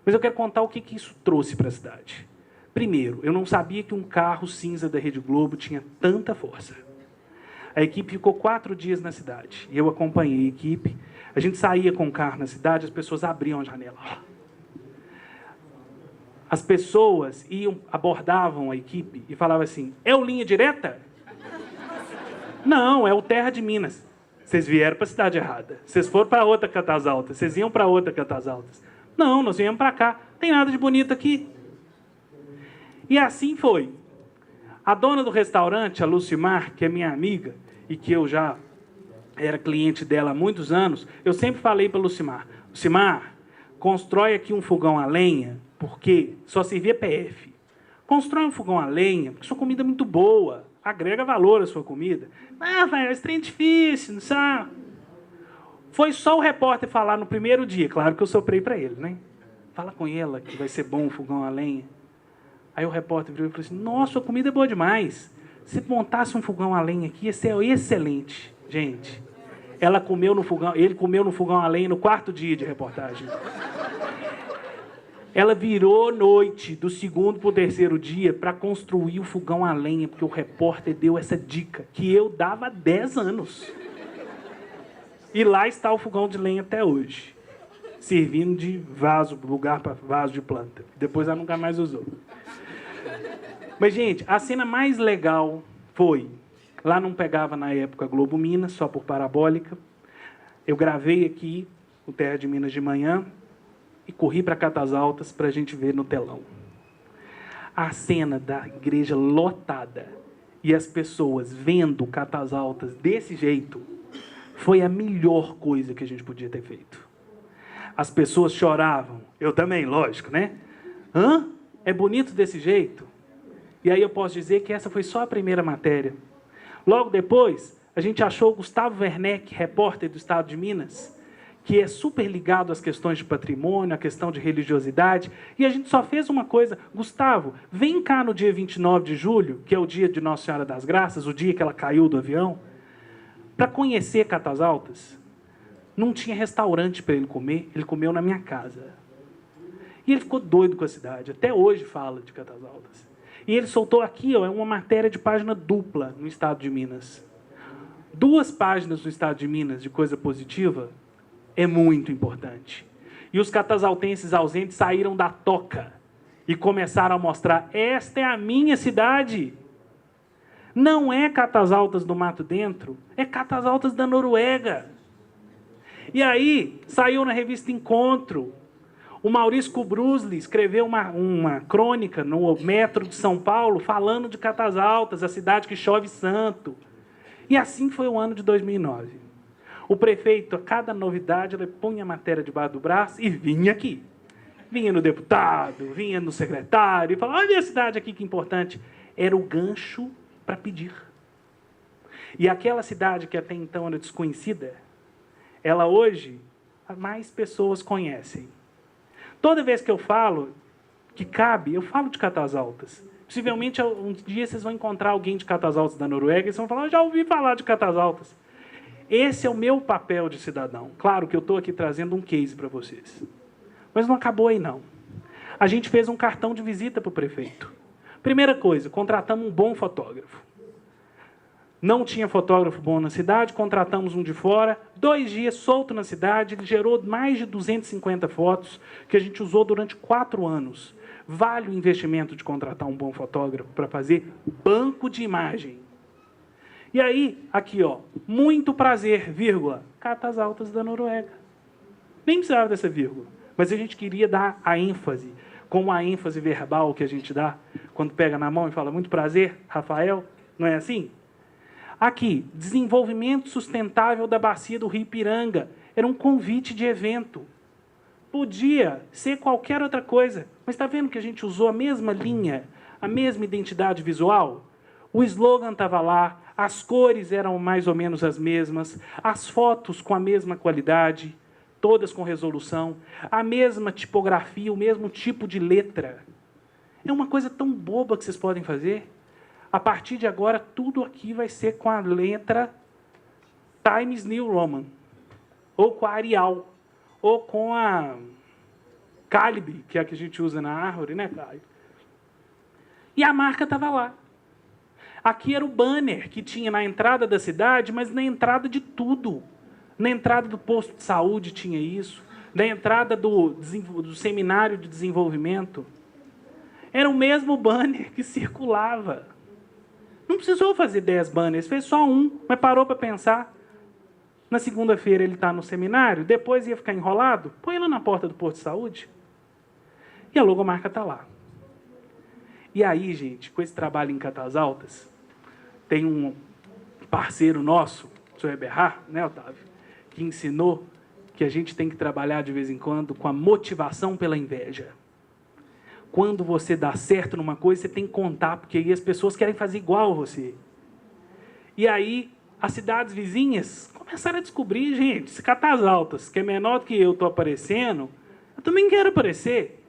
Mas eu quero contar o que isso trouxe para a cidade. Primeiro, eu não sabia que um carro cinza da Rede Globo tinha tanta força. A equipe ficou 4 dias na cidade. E eu acompanhei a equipe. A gente saía com o carro na cidade, as pessoas abriam a janela. As pessoas abordavam a equipe e falavam assim, é o Linha Direta? Não, é o Terra de Minas. Vocês vieram para a cidade errada. Vocês foram para outra Catas Altas. Vocês iam para outra Catas Altas. Não, nós viemos para cá. Tem nada de bonito aqui. E assim foi. A dona do restaurante, a Lucimar, que é minha amiga, e que eu já era cliente dela há muitos anos, eu sempre falei para a Lucimar, Lucimar, constrói aqui um fogão a lenha, porque só servia PF. Constrói um fogão a lenha, porque sua comida é muito boa. Agrega valor à sua comida. Ah, vai, esse trem é difícil, não sabe? Foi só o repórter falar no primeiro dia, claro que eu soprei para ele, né? Fala com ela que vai ser bom o fogão a lenha. Aí o repórter virou e falou assim, nossa, a comida é boa demais. Se montasse um fogão a lenha aqui, ia ser excelente. Gente, ele comeu no fogão a lenha no 4º dia de reportagem. Ela virou noite do 2º para o 3º dia para construir o fogão a lenha, porque o repórter deu essa dica, que eu dava há 10 anos. E lá está o fogão de lenha até hoje, servindo de vaso, lugar para vaso de planta. Depois ela nunca mais usou. Mas, gente, a cena mais legal foi... Lá não pegava, na época, Globo Minas, só por parabólica. Eu gravei aqui o Terra de Minas de manhã e corri para Catas Altas para a gente ver no telão. A cena da igreja lotada e as pessoas vendo Catas Altas desse jeito foi a melhor coisa que a gente podia ter feito. As pessoas choravam. Eu também, lógico, né? Hã? É bonito desse jeito? E aí eu posso dizer que essa foi só a primeira matéria. Logo depois, a gente achou o Gustavo Werneck, repórter do Estado de Minas, que é super ligado às questões de patrimônio, à questão de religiosidade, e a gente só fez uma coisa. Gustavo, vem cá no dia 29 de julho, que é o dia de Nossa Senhora das Graças, o dia que ela caiu do avião, para conhecer Catas Altas. Não tinha restaurante para ele comer, ele comeu na minha casa. E ele ficou doido com a cidade, até hoje fala de Catas Altas. E ele soltou aqui, ó, uma matéria de página dupla no Estado de Minas. 2 páginas no Estado de Minas de coisa positiva é muito importante. E os catasaltenses ausentes saíram da toca e começaram a mostrar, esta é a minha cidade. Não é Catas Altas do Mato Dentro, é Catas Altas da Noruega. E aí, saiu na revista Encontro. O Maurício Kubrusli escreveu uma crônica no Metro de São Paulo falando de Catas Altas, a cidade que chove santo. E assim foi o ano de 2009. O prefeito, a cada novidade, ele punha a matéria debaixo do braço e vinha aqui. Vinha no deputado, vinha no secretário e falava, olha a cidade aqui que importante. Era o gancho para pedir. E aquela cidade que até então era desconhecida, ela hoje, mais pessoas conhecem. Toda vez que eu falo que cabe, eu falo de Catas Altas. Possivelmente, um dia vocês vão encontrar alguém de Catas Altas da Noruega e vocês vão falar, já ouvi falar de Catas Altas. Esse é o meu papel de cidadão. Claro que eu estou aqui trazendo um case para vocês. Mas não acabou aí, não. A gente fez um cartão de visita para o prefeito. Primeira coisa, contratamos um bom fotógrafo. Não tinha fotógrafo bom na cidade, contratamos um de fora. 2 dias solto na cidade, ele gerou mais de 250 fotos que a gente usou durante 4 anos. Vale o investimento de contratar um bom fotógrafo para fazer banco de imagem. E aí, aqui, ó, muito prazer, vírgula, Catas Altas da Noruega. Nem precisava dessa vírgula, mas a gente queria dar a ênfase, como a ênfase verbal que a gente dá quando pega na mão e fala muito prazer, Rafael, não é assim? Aqui, desenvolvimento sustentável da bacia do Rio Ipiranga. Era um convite de evento. Podia ser qualquer outra coisa, mas está vendo que a gente usou a mesma linha, a mesma identidade visual? O slogan estava lá, as cores eram mais ou menos as mesmas, as fotos com a mesma qualidade, todas com resolução, a mesma tipografia, o mesmo tipo de letra. É uma coisa tão boba que vocês podem fazer. A partir de agora, tudo aqui vai ser com a letra Times New Roman, ou com a Arial, ou com a Calibre, que é a que a gente usa na árvore, né, Caio? E a marca estava lá. Aqui era o banner que tinha na entrada da cidade, mas na entrada de tudo. Na entrada do posto de saúde tinha isso, na entrada do seminário de desenvolvimento. Era o mesmo banner que circulava. Não precisou fazer 10 banners, fez só um, mas parou para pensar. Na segunda-feira ele está no seminário, depois ia ficar enrolado, põe ele na porta do posto de saúde. E a logomarca está lá. E aí, gente, com esse trabalho em Catas Altas, tem um parceiro nosso, o Sr. Eberhard, né, Otávio, que ensinou que a gente tem que trabalhar de vez em quando com a motivação pela inveja. Quando você dá certo numa coisa, você tem que contar, porque aí as pessoas querem fazer igual a você. E aí, as cidades vizinhas começaram a descobrir, gente, esse Catas Altas, que é menor do que eu estou aparecendo, eu também quero aparecer.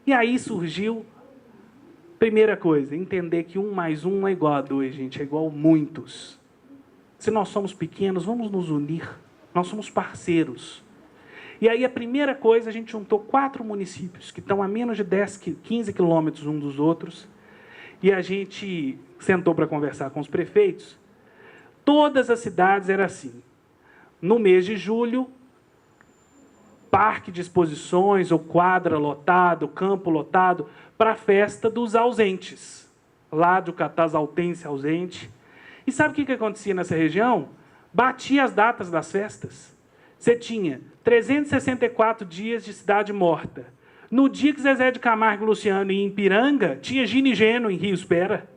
E aí surgiu, primeira coisa, entender que 1 mais 1 não é igual a 2, gente, é igual a muitos. Se nós somos pequenos, vamos nos unir. Nós somos parceiros. E aí a primeira coisa, a gente juntou 4 municípios, que estão a menos de 15 quilômetros uns dos outros, e a gente sentou para conversar com os prefeitos. Todas as cidades eram assim. No mês de julho, parque de exposições, ou quadra lotado, campo lotado, para a festa dos ausentes. Lá do Catasaltense ausente. E sabe o que acontecia nessa região? Batia as datas das festas. Você tinha 364 dias de cidade morta. No dia que Zezé de Camargo e Luciano iam em Ipiranga, tinha Gino e Geno em Rio Espera.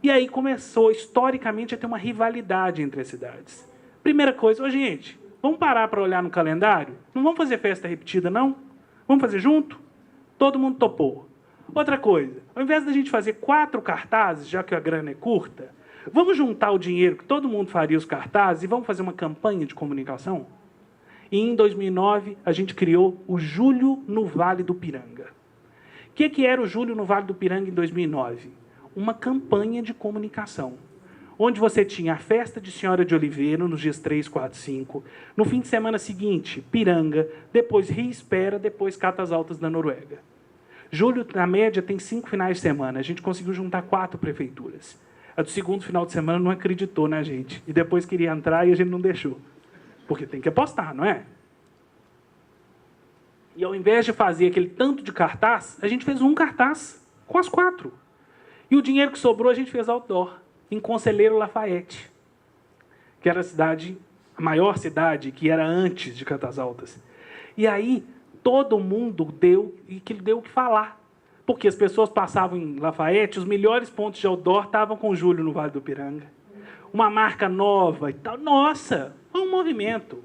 E aí começou, historicamente, a ter uma rivalidade entre as cidades. Primeira coisa, ô, gente, vamos parar para olhar no calendário? Não vamos fazer festa repetida, não? Vamos fazer junto? Todo mundo topou. Outra coisa, ao invés da gente fazer 4 cartazes, já que a grana é curta, vamos juntar o dinheiro que todo mundo faria os cartazes e vamos fazer uma campanha de comunicação? E em 2009, a gente criou o Júlio no Vale do Piranga. O que era o Júlio no Vale do Piranga em 2009? Uma campanha de comunicação, onde você tinha a festa de Senhora de Oliveira, nos dias 3, 4, 5, no fim de semana seguinte, Piranga, depois Rio Espera, depois Catas Altas da Noruega. Júlio, na média, tem 5 finais de semana. A gente conseguiu juntar 4 prefeituras. A do segundo final de semana não acreditou na gente. E depois queria entrar e a gente não deixou. Porque tem que apostar, não é? E ao invés de fazer aquele tanto de cartaz, a gente fez um cartaz com as 4. E o dinheiro que sobrou a gente fez outdoor, em Conselheiro Lafayette, que era a maior cidade, que era antes de Catas Altas. E aí todo mundo deu o que falar. Porque as pessoas passavam em Lafayette, os melhores pontos de outdoor estavam com o Júlio no Vale do Piranga. Uma marca nova e tal. Nossa, foi um movimento.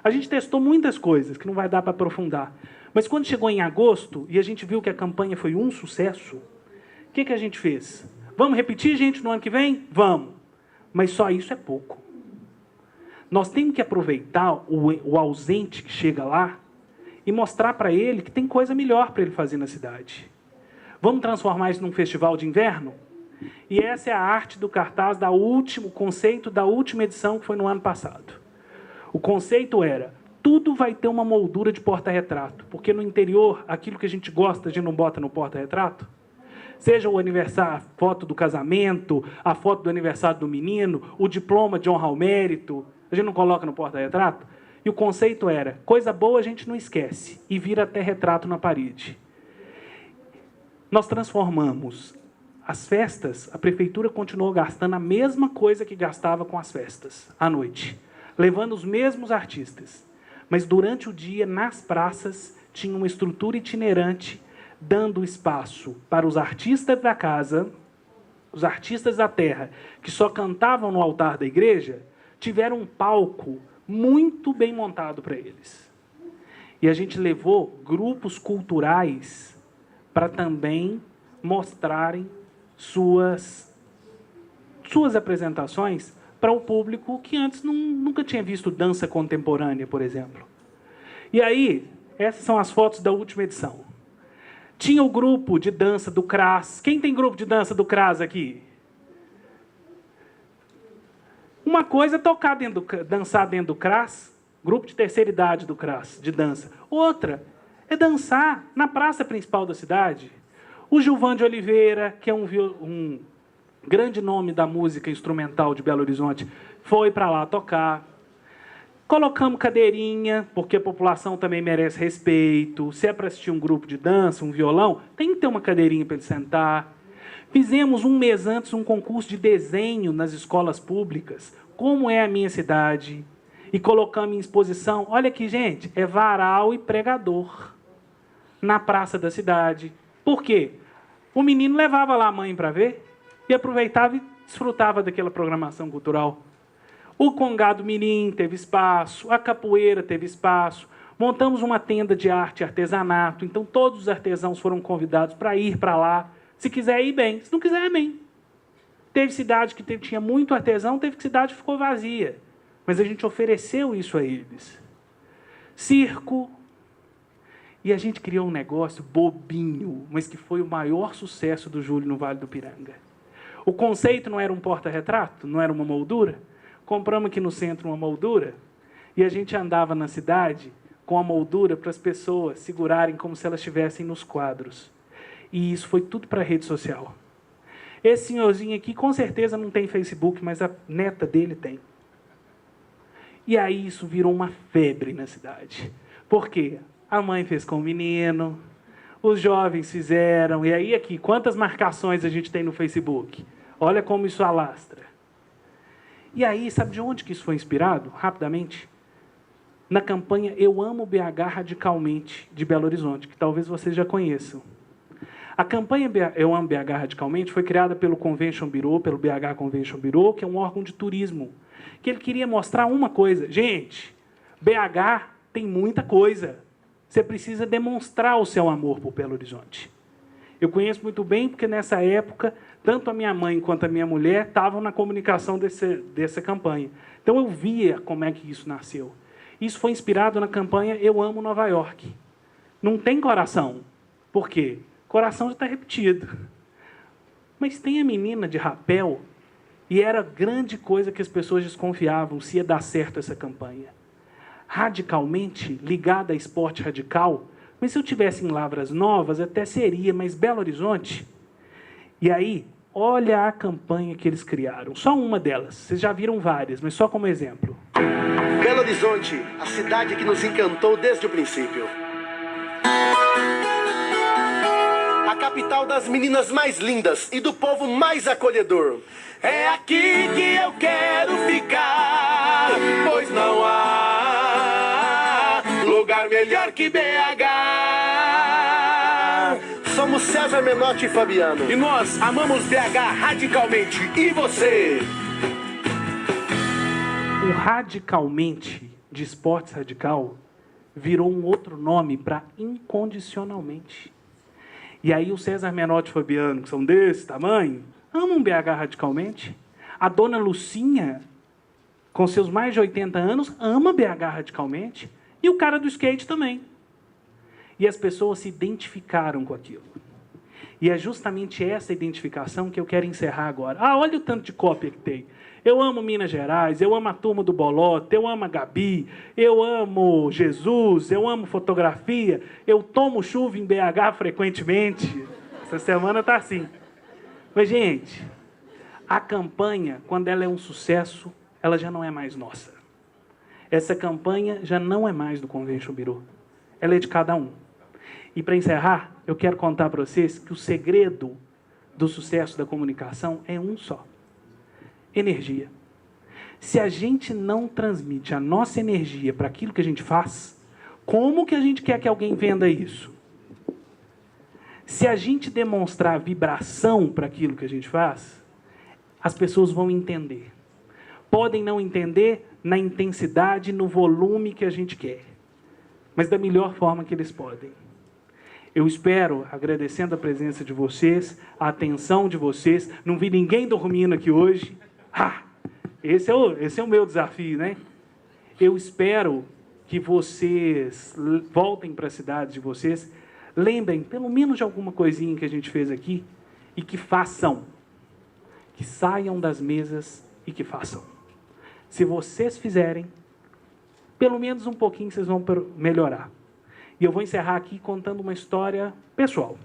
A gente testou muitas coisas, que não vai dar para aprofundar. Mas quando chegou em agosto, e a gente viu que a campanha foi um sucesso, o que a gente fez? Vamos repetir, gente, no ano que vem? Vamos. Mas só isso é pouco. Nós temos que aproveitar o ausente que chega lá e mostrar para ele que tem coisa melhor para ele fazer na cidade. Vamos transformar isso num festival de inverno? E essa é a arte do cartaz o conceito da última edição, que foi no ano passado. O conceito era, tudo vai ter uma moldura de porta-retrato, porque no interior, aquilo que a gente gosta, a gente não bota no porta-retrato. Seja o aniversário, a foto do casamento, a foto do aniversário do menino, o diploma de honra ao mérito, a gente não coloca no porta-retrato? E o conceito era, coisa boa a gente não esquece, e vira até retrato na parede. Nós transformamos as festas, a prefeitura continuou gastando a mesma coisa que gastava com as festas, à noite, levando os mesmos artistas. Mas durante o dia, nas praças, tinha uma estrutura itinerante, dando espaço para os artistas da casa, os artistas da terra, que só cantavam no altar da igreja, tiveram um palco muito bem montado para eles. E a gente levou grupos culturais para também mostrarem suas apresentações para o público que antes nunca tinha visto dança contemporânea, por exemplo. E aí, essas são as fotos da última edição. Tinha o grupo de dança do CRAS. Quem tem grupo de dança do CRAS aqui? Uma coisa é dançar dentro do CRAS, grupo de terceira idade do CRAS, de dança. Outra é dançar na praça principal da cidade. O Gilvan de Oliveira, que é um grande nome da música instrumental de Belo Horizonte, foi para lá tocar. Colocamos cadeirinha, porque a população também merece respeito. Se é para assistir um grupo de dança, um violão, tem que ter uma cadeirinha para ele sentar. Fizemos um mês antes um concurso de desenho nas escolas públicas, como é a minha cidade, e colocamos em exposição, olha aqui, gente, é varal e pregador na praça da cidade. Por quê? O menino levava lá a mãe para ver e aproveitava e desfrutava daquela programação cultural. O Congado Mirim teve espaço, a capoeira teve espaço, montamos uma tenda de arte e artesanato, então todos os artesãos foram convidados para ir para lá. Se quiser ir, bem. Se não quiser, bem. Teve cidade que tinha muito artesão, teve cidade que ficou vazia. Mas a gente ofereceu isso a eles. Circo. E a gente criou um negócio bobinho, mas que foi o maior sucesso do Júlio no Vale do Piranga. O conceito não era um porta-retrato, não era uma moldura. Compramos aqui no centro uma moldura e a gente andava na cidade com a moldura para as pessoas segurarem como se elas estivessem nos quadros. E isso foi tudo para a rede social. Esse senhorzinho aqui, com certeza, não tem Facebook, mas a neta dele tem. E aí isso virou uma febre na cidade. Por quê? A mãe fez com o menino, os jovens fizeram. E aí aqui, quantas marcações a gente tem no Facebook? Olha como isso alastra. E aí, sabe de onde que isso foi inspirado? Rapidamente. Na campanha Eu Amo BH Radicalmente, de Belo Horizonte, que talvez vocês já conheçam. A campanha Eu Amo BH Radicalmente foi criada pelo Convention Bureau, pelo BH Convention Bureau, que é um órgão de turismo, que ele queria mostrar uma coisa. Gente, BH tem muita coisa. Você precisa demonstrar o seu amor por Belo Horizonte. Eu conheço muito bem, porque nessa época, tanto a minha mãe quanto a minha mulher estavam na comunicação dessa campanha. Então eu via como é que isso nasceu. Isso foi inspirado na campanha Eu Amo Nova York. Não tem coração. Por quê? Coração já está repetido. Mas tem a menina de rapel, e era grande coisa que as pessoas desconfiavam se ia dar certo essa campanha. Radicalmente, ligada a esporte radical, mas se eu tivesse em Lavras Novas, até seria, mas Belo Horizonte... E aí, olha a campanha que eles criaram. Só uma delas. Vocês já viram várias, mas só como exemplo. Belo Horizonte, a cidade que nos encantou desde o princípio. A capital das meninas mais lindas e do povo mais acolhedor. É aqui que eu quero ficar, pois não há lugar melhor que BH. Somos César Menotti e Fabiano. E nós amamos BH radicalmente. E você? O radicalmente, de esportes radical, virou um outro nome para incondicionalmente. E aí o César Menotti e Fabiano, que são desse tamanho, amam BH radicalmente. A dona Lucinha, com seus mais de 80 anos, ama BH radicalmente. E o cara do skate também. E as pessoas se identificaram com aquilo. E é justamente essa identificação que eu quero encerrar agora. Ah, olha o tanto de cópia que tem. Eu amo Minas Gerais, eu amo a turma do Bolota, eu amo a Gabi, eu amo Jesus, eu amo fotografia, eu tomo chuva em BH frequentemente. Essa semana está assim. Mas, gente, a campanha, quando ela é um sucesso, ela já não é mais nossa. Essa campanha já não é mais do Convention Bureau. Ela é de cada um. E, para encerrar, eu quero contar para vocês que o segredo do sucesso da comunicação é um só. Energia. Se a gente não transmite a nossa energia para aquilo que a gente faz, como que a gente quer que alguém venda isso? Se a gente demonstrar vibração para aquilo que a gente faz, as pessoas vão entender. Podem não entender na intensidade, no volume que a gente quer, mas da melhor forma que eles podem. Eu espero, agradecendo a presença de vocês, a atenção de vocês. Não vi ninguém dormindo aqui hoje. Esse é o meu desafio, né? Eu espero que vocês voltem para a cidade de vocês, lembrem pelo menos de alguma coisinha que a gente fez aqui e que façam. Que saiam das mesas e que façam. Se vocês fizerem, pelo menos um pouquinho vocês vão melhorar. E eu vou encerrar aqui contando uma história pessoal.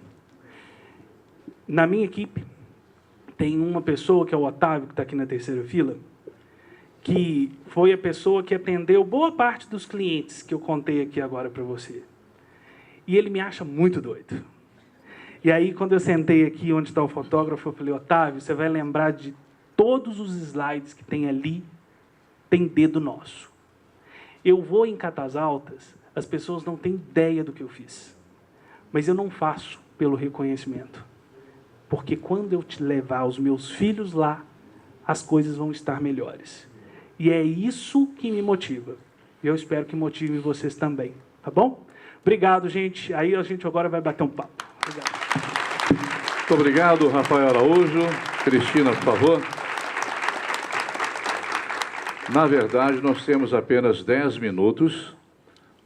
Na minha equipe, tem uma pessoa, que é o Otávio, que está aqui na terceira fila, que foi a pessoa que atendeu boa parte dos clientes que eu contei aqui agora para você. E ele me acha muito doido. E aí, quando eu sentei aqui onde está o fotógrafo, eu falei, Otávio, você vai lembrar de todos os slides que tem ali, tem dedo nosso. Eu vou em Catas Altas, as pessoas não têm ideia do que eu fiz. Mas eu não faço pelo reconhecimento. Porque quando eu te levar os meus filhos lá, as coisas vão estar melhores. E é isso que me motiva. E eu espero que motive vocês também. Tá bom? Obrigado, gente. Aí a gente agora vai bater um papo. Obrigado. Muito obrigado, Rafael Araújo. Cristina, por favor. Na verdade, nós temos apenas 10 minutos,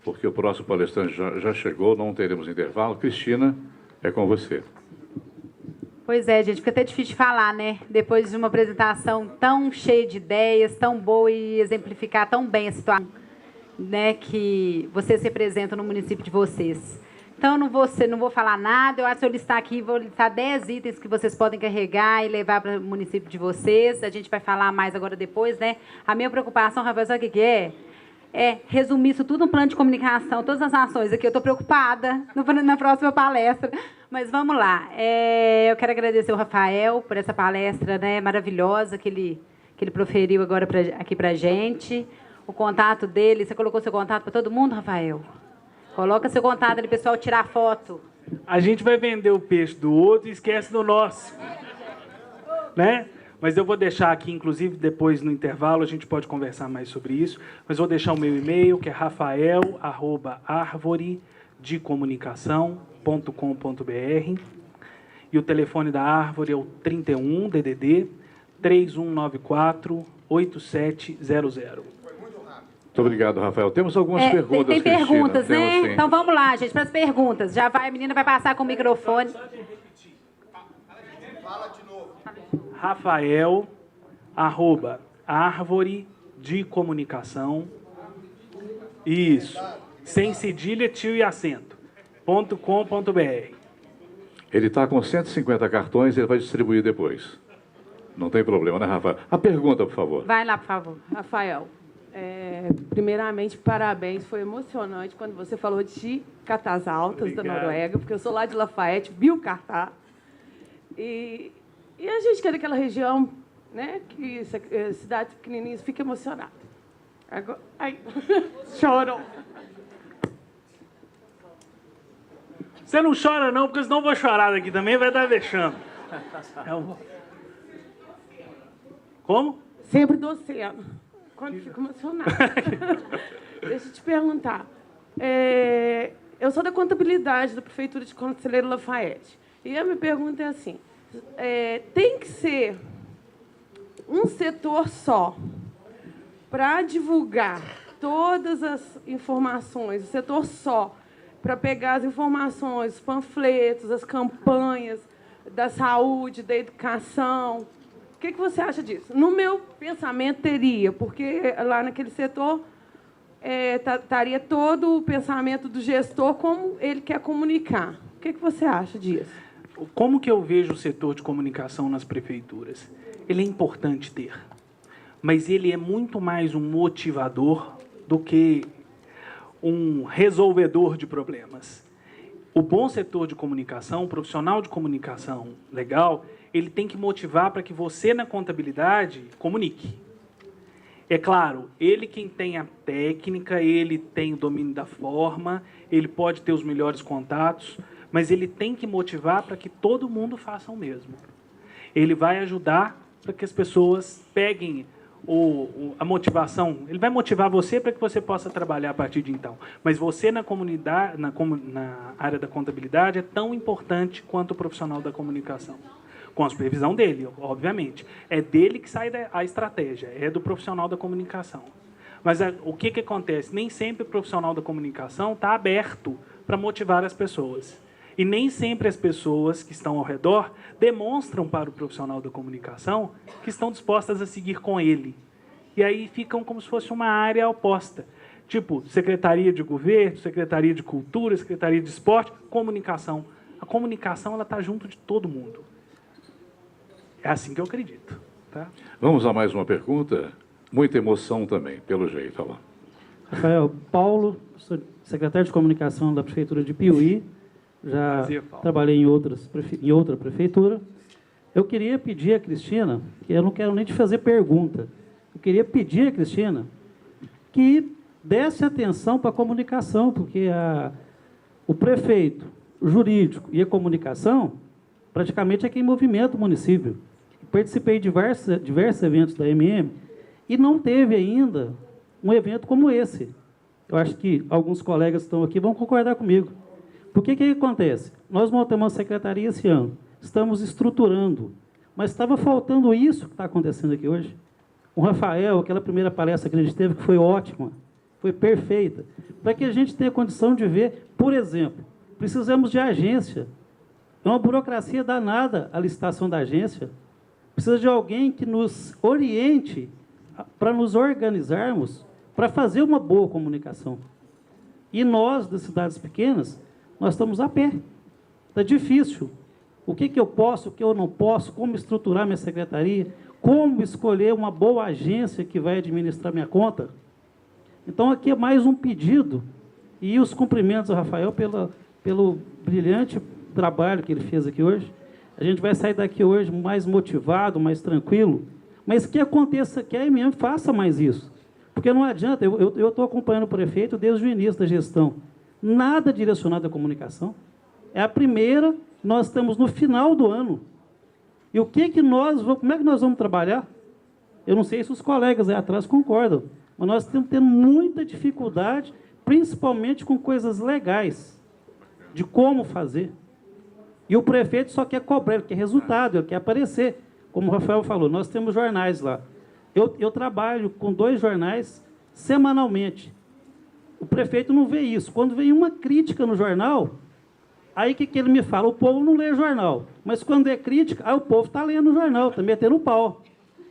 porque o próximo palestrante já chegou, não teremos intervalo. Cristina, é com você. Pois é, gente, fica até difícil de falar, né? Depois de uma apresentação tão cheia de ideias, tão boa e exemplificar tão bem a situação, né, que vocês representam no município de vocês. Então, não vou falar nada. Eu acho que eu listar aqui, vou listar 10 itens que vocês podem carregar e levar para o município de vocês. A gente vai falar mais agora depois, né? A minha preocupação, Rafael, sabe o que é? É resumir isso tudo no plano de comunicação, todas as ações aqui. Eu estou preocupada na próxima palestra. Mas vamos lá. Eu quero agradecer o Rafael por essa palestra, né, maravilhosa que ele proferiu agora aqui para a gente. O contato dele, você colocou seu contato para todo mundo, Rafael? Coloca seu contato ali, pessoal, tirar foto. A gente vai vender o peixe do outro e esquece do nosso. Né? Mas eu vou deixar aqui, inclusive, depois no intervalo, a gente pode conversar mais sobre isso. Mas vou deixar o meu e-mail, que é rafael@arvoredecomunicação.com.br. E o telefone da Árvore é o 31 DDD 3194 8700. Muito obrigado, Rafael. Temos algumas perguntas, tem perguntas, Cristina. né? Temos, sim. Então vamos lá, gente, para as perguntas. Já vai, a menina vai passar com o microfone. Fala de novo. Rafael@arvoredecomunicação. Isso. Sem cedilha, tio e acento. .com.br. Ele está com 150 cartões e ele vai distribuir depois. Não tem problema, né, Rafael? A pergunta, por favor. Vai lá, por favor. Rafael, primeiramente, parabéns. Foi emocionante quando você falou de Catas Altas da Noruega, porque eu sou lá de Lafayette, vi o cartaz. E a gente que é daquela região, né, que cidades pequenininhas, fica emocionado. Agora, ai, choram. Você não chora não, porque senão eu vou chorar daqui também, vai dar vexame. Como? Sempre do oceano. Quando fico emocionada. Deixa eu te perguntar. Eu sou da contabilidade da Prefeitura de Conselheiro Lafayette. E a minha pergunta é assim, tem que ser um setor só para divulgar todas as informações, um setor só para pegar as informações, os panfletos, as campanhas da saúde, da educação. O que você acha disso? No meu pensamento, teria, porque lá naquele setor estaria todo o pensamento do gestor, como ele quer comunicar. O que você acha disso? Como que eu vejo o setor de comunicação nas prefeituras? Ele é importante ter, mas ele é muito mais um motivador do que um resolvedor de problemas. O bom setor de comunicação, o profissional de comunicação legal, ele tem que motivar para que você, na contabilidade, comunique. É claro, ele quem tem a técnica, ele tem o domínio da forma, ele pode ter os melhores contatos, mas ele tem que motivar para que todo mundo faça o mesmo. Ele vai ajudar para que as pessoas peguem a motivação. Ele vai motivar você para que você possa trabalhar a partir de então. Mas você na comunidade, na área da contabilidade, é tão importante quanto o profissional da comunicação. Com a supervisão dele, obviamente. É dele que sai a estratégia, é do profissional da comunicação. Mas o que acontece? Nem sempre o profissional da comunicação está aberto para motivar as pessoas. E nem sempre as pessoas que estão ao redor demonstram para o profissional da comunicação que estão dispostas a seguir com ele. E aí ficam como se fosse uma área oposta. Tipo, Secretaria de Governo, Secretaria de Cultura, Secretaria de Esporte, comunicação. A comunicação está junto de todo mundo. É assim que eu acredito. Tá? Vamos a mais uma pergunta? Muita emoção também, pelo jeito. Olha lá. Rafael, Paulo, sou secretário de comunicação da Prefeitura de Piuí. Já trabalhei em outra prefeitura. Eu queria pedir a Cristina, que eu não quero nem te fazer pergunta, eu queria pedir a Cristina que desse atenção para a comunicação, porque o prefeito, o jurídico e a comunicação praticamente é quem movimenta o município. Participei de diversos eventos da MM e não teve ainda um evento como esse. Eu acho que alguns colegas que estão aqui vão concordar comigo. Porque o que acontece? Nós montamos uma secretaria esse ano, estamos estruturando Mas estava faltando isso que está acontecendo aqui hoje. O Rafael, aquela primeira palestra que a gente teve, que foi ótima, foi perfeita, para que a gente tenha condição de ver, por exemplo, precisamos de agência. É uma burocracia danada a licitação da agência. Precisa de alguém que nos oriente para nos organizarmos, para fazer uma boa comunicação. E nós, das cidades pequenas, nós estamos a pé. Está difícil. O que eu posso, o que eu não posso, como estruturar minha secretaria, como escolher uma boa agência que vai administrar minha conta. Então, aqui é mais um pedido, e os cumprimentos ao Rafael pelo brilhante trabalho que ele fez aqui hoje. A gente vai sair daqui hoje mais motivado, mais tranquilo, mas que aconteça, que a MM faça mais isso. Porque não adianta, eu estou acompanhando o prefeito desde o início da gestão. Nada direcionado à comunicação. É a primeira, nós estamos no final do ano. E como é que nós vamos trabalhar? Eu não sei se os colegas aí atrás concordam, mas nós estamos tendo muita dificuldade, principalmente com coisas legais, de como fazer. E o prefeito só quer cobrar, ele quer resultado, ele quer aparecer. Como o Rafael falou, nós temos jornais lá. Eu trabalho com 2 jornais semanalmente. O prefeito não vê isso. Quando vem uma crítica no jornal, aí o que ele me fala? O povo não lê jornal. Mas quando é crítica, aí o povo está lendo o jornal, está metendo o pau.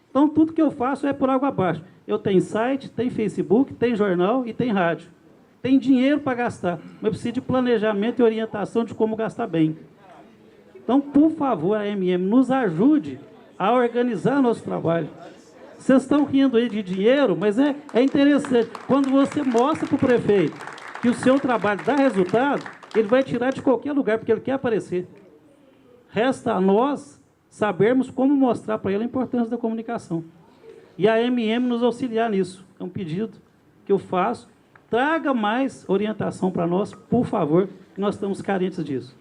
Então, tudo que eu faço é por água abaixo. Eu tenho site, tem Facebook, tem jornal e tem rádio. Tem dinheiro para gastar, mas preciso de planejamento e orientação de como gastar bem. Então, por favor, a MM, nos ajude a organizar nosso trabalho. Vocês estão rindo aí de dinheiro, mas é interessante. Quando você mostra para o prefeito que o seu trabalho dá resultado, ele vai tirar de qualquer lugar, porque ele quer aparecer. Resta a nós sabermos como mostrar para ele a importância da comunicação. E a MM nos auxiliar nisso. É um pedido que eu faço. Traga mais orientação para nós, por favor, que nós estamos carentes disso.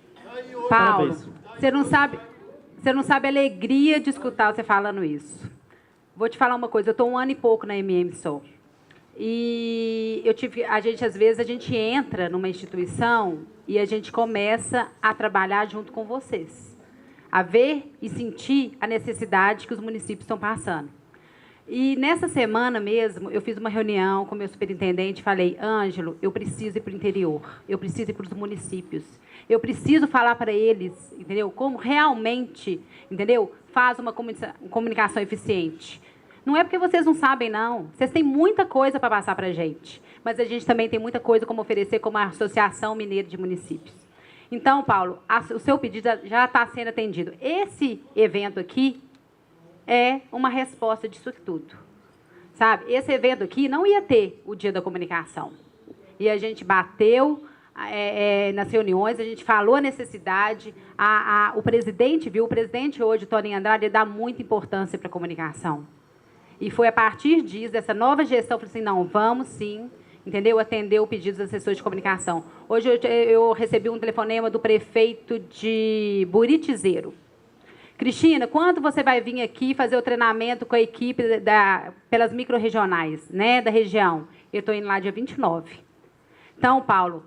Paulo, você não sabe a alegria de escutar você falando isso. Vou te falar uma coisa, eu estou 1 ano e pouco na MM só. E às vezes a gente entra numa instituição e a gente começa a trabalhar junto com vocês. A ver e sentir a necessidade que os municípios estão passando. E nessa semana mesmo, eu fiz uma reunião com o meu superintendente e falei, Ângelo, eu preciso ir para o interior, eu preciso ir para os municípios, eu preciso falar para eles, entendeu? Como realmente, entendeu? Faz uma comunicação eficiente. Não é porque vocês não sabem, não. Vocês têm muita coisa para passar para a gente. Mas a gente também tem muita coisa como oferecer como a Associação Mineira de Municípios. Então, Paulo, o seu pedido já está sendo atendido. Esse evento aqui é uma resposta disso tudo. Sabe? Esse evento aqui não ia ter o Dia da Comunicação. E a gente bateu nas reuniões, a gente falou a necessidade. O presidente viu, o presidente hoje, Tony Andrade, ele dá muita importância para a comunicação. E foi a partir disso, dessa nova gestão, falei assim, não, vamos sim, entendeu? Atender o pedido dos assessores de comunicação. Hoje eu recebi um telefonema do prefeito de Buritizeiro. Cristina, quando você vai vir aqui fazer o treinamento com a equipe pelas micro-regionais, né, da região? Eu estou indo lá dia 29. Então, Paulo,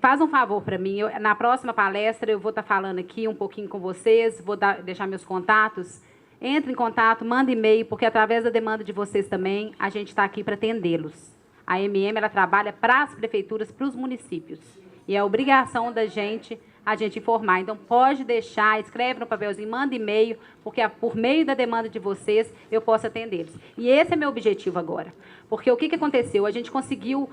faz um favor para mim. Na próxima palestra, eu vou estar falando aqui um pouquinho com vocês, vou deixar meus contatos. Entre em contato, manda e-mail, porque através da demanda de vocês também, a gente está aqui para atendê-los. A MM, ela trabalha para as prefeituras, para os municípios. E é obrigação da gente a gente informar. Então, pode deixar, escreve no papelzinho, manda e-mail, porque por meio da demanda de vocês, eu posso atendê-los. E esse é meu objetivo agora. Porque o que aconteceu? A gente conseguiu...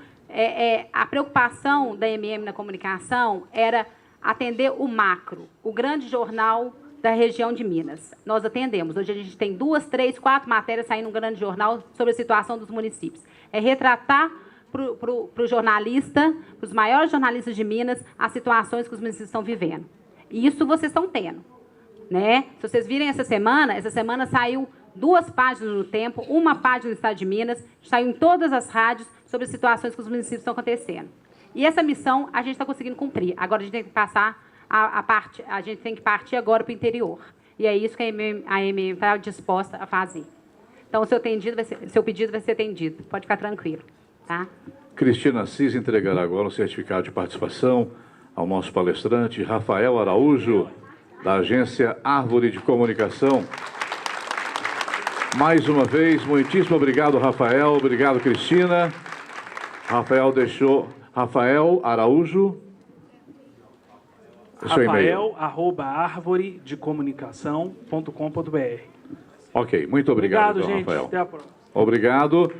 a preocupação da MM na comunicação era atender o macro, o grande jornal da região de Minas. Nós atendemos. Hoje a gente tem 2, 3, 4 matérias saindo no grande jornal sobre a situação dos municípios. É retratar para o jornalista, para os maiores jornalistas de Minas, as situações que os municípios estão vivendo. E isso vocês estão tendo. Né? Se vocês virem essa semana saiu 2 páginas no Tempo, 1 página no Estado de Minas, saiu em todas as rádios sobre as situações que os municípios estão acontecendo. E essa missão a gente está conseguindo cumprir. Agora a gente tem que passar a gente tem que partir agora para o interior. E é isso que a MM está disposta a fazer. Então, o seu pedido vai ser atendido. Pode ficar tranquilo. Tá? Cristina Assis entregará agora o certificado de participação ao nosso palestrante, Rafael Araújo. da agência Árvore de Comunicação. Mais uma vez, muitíssimo obrigado, Rafael. Obrigado, Cristina. Rafael Araújo. Rafael@arvoredecomunicação.com.br. Ok, muito obrigado, Obrigado, então, gente. Rafael. Até a próxima. Obrigado.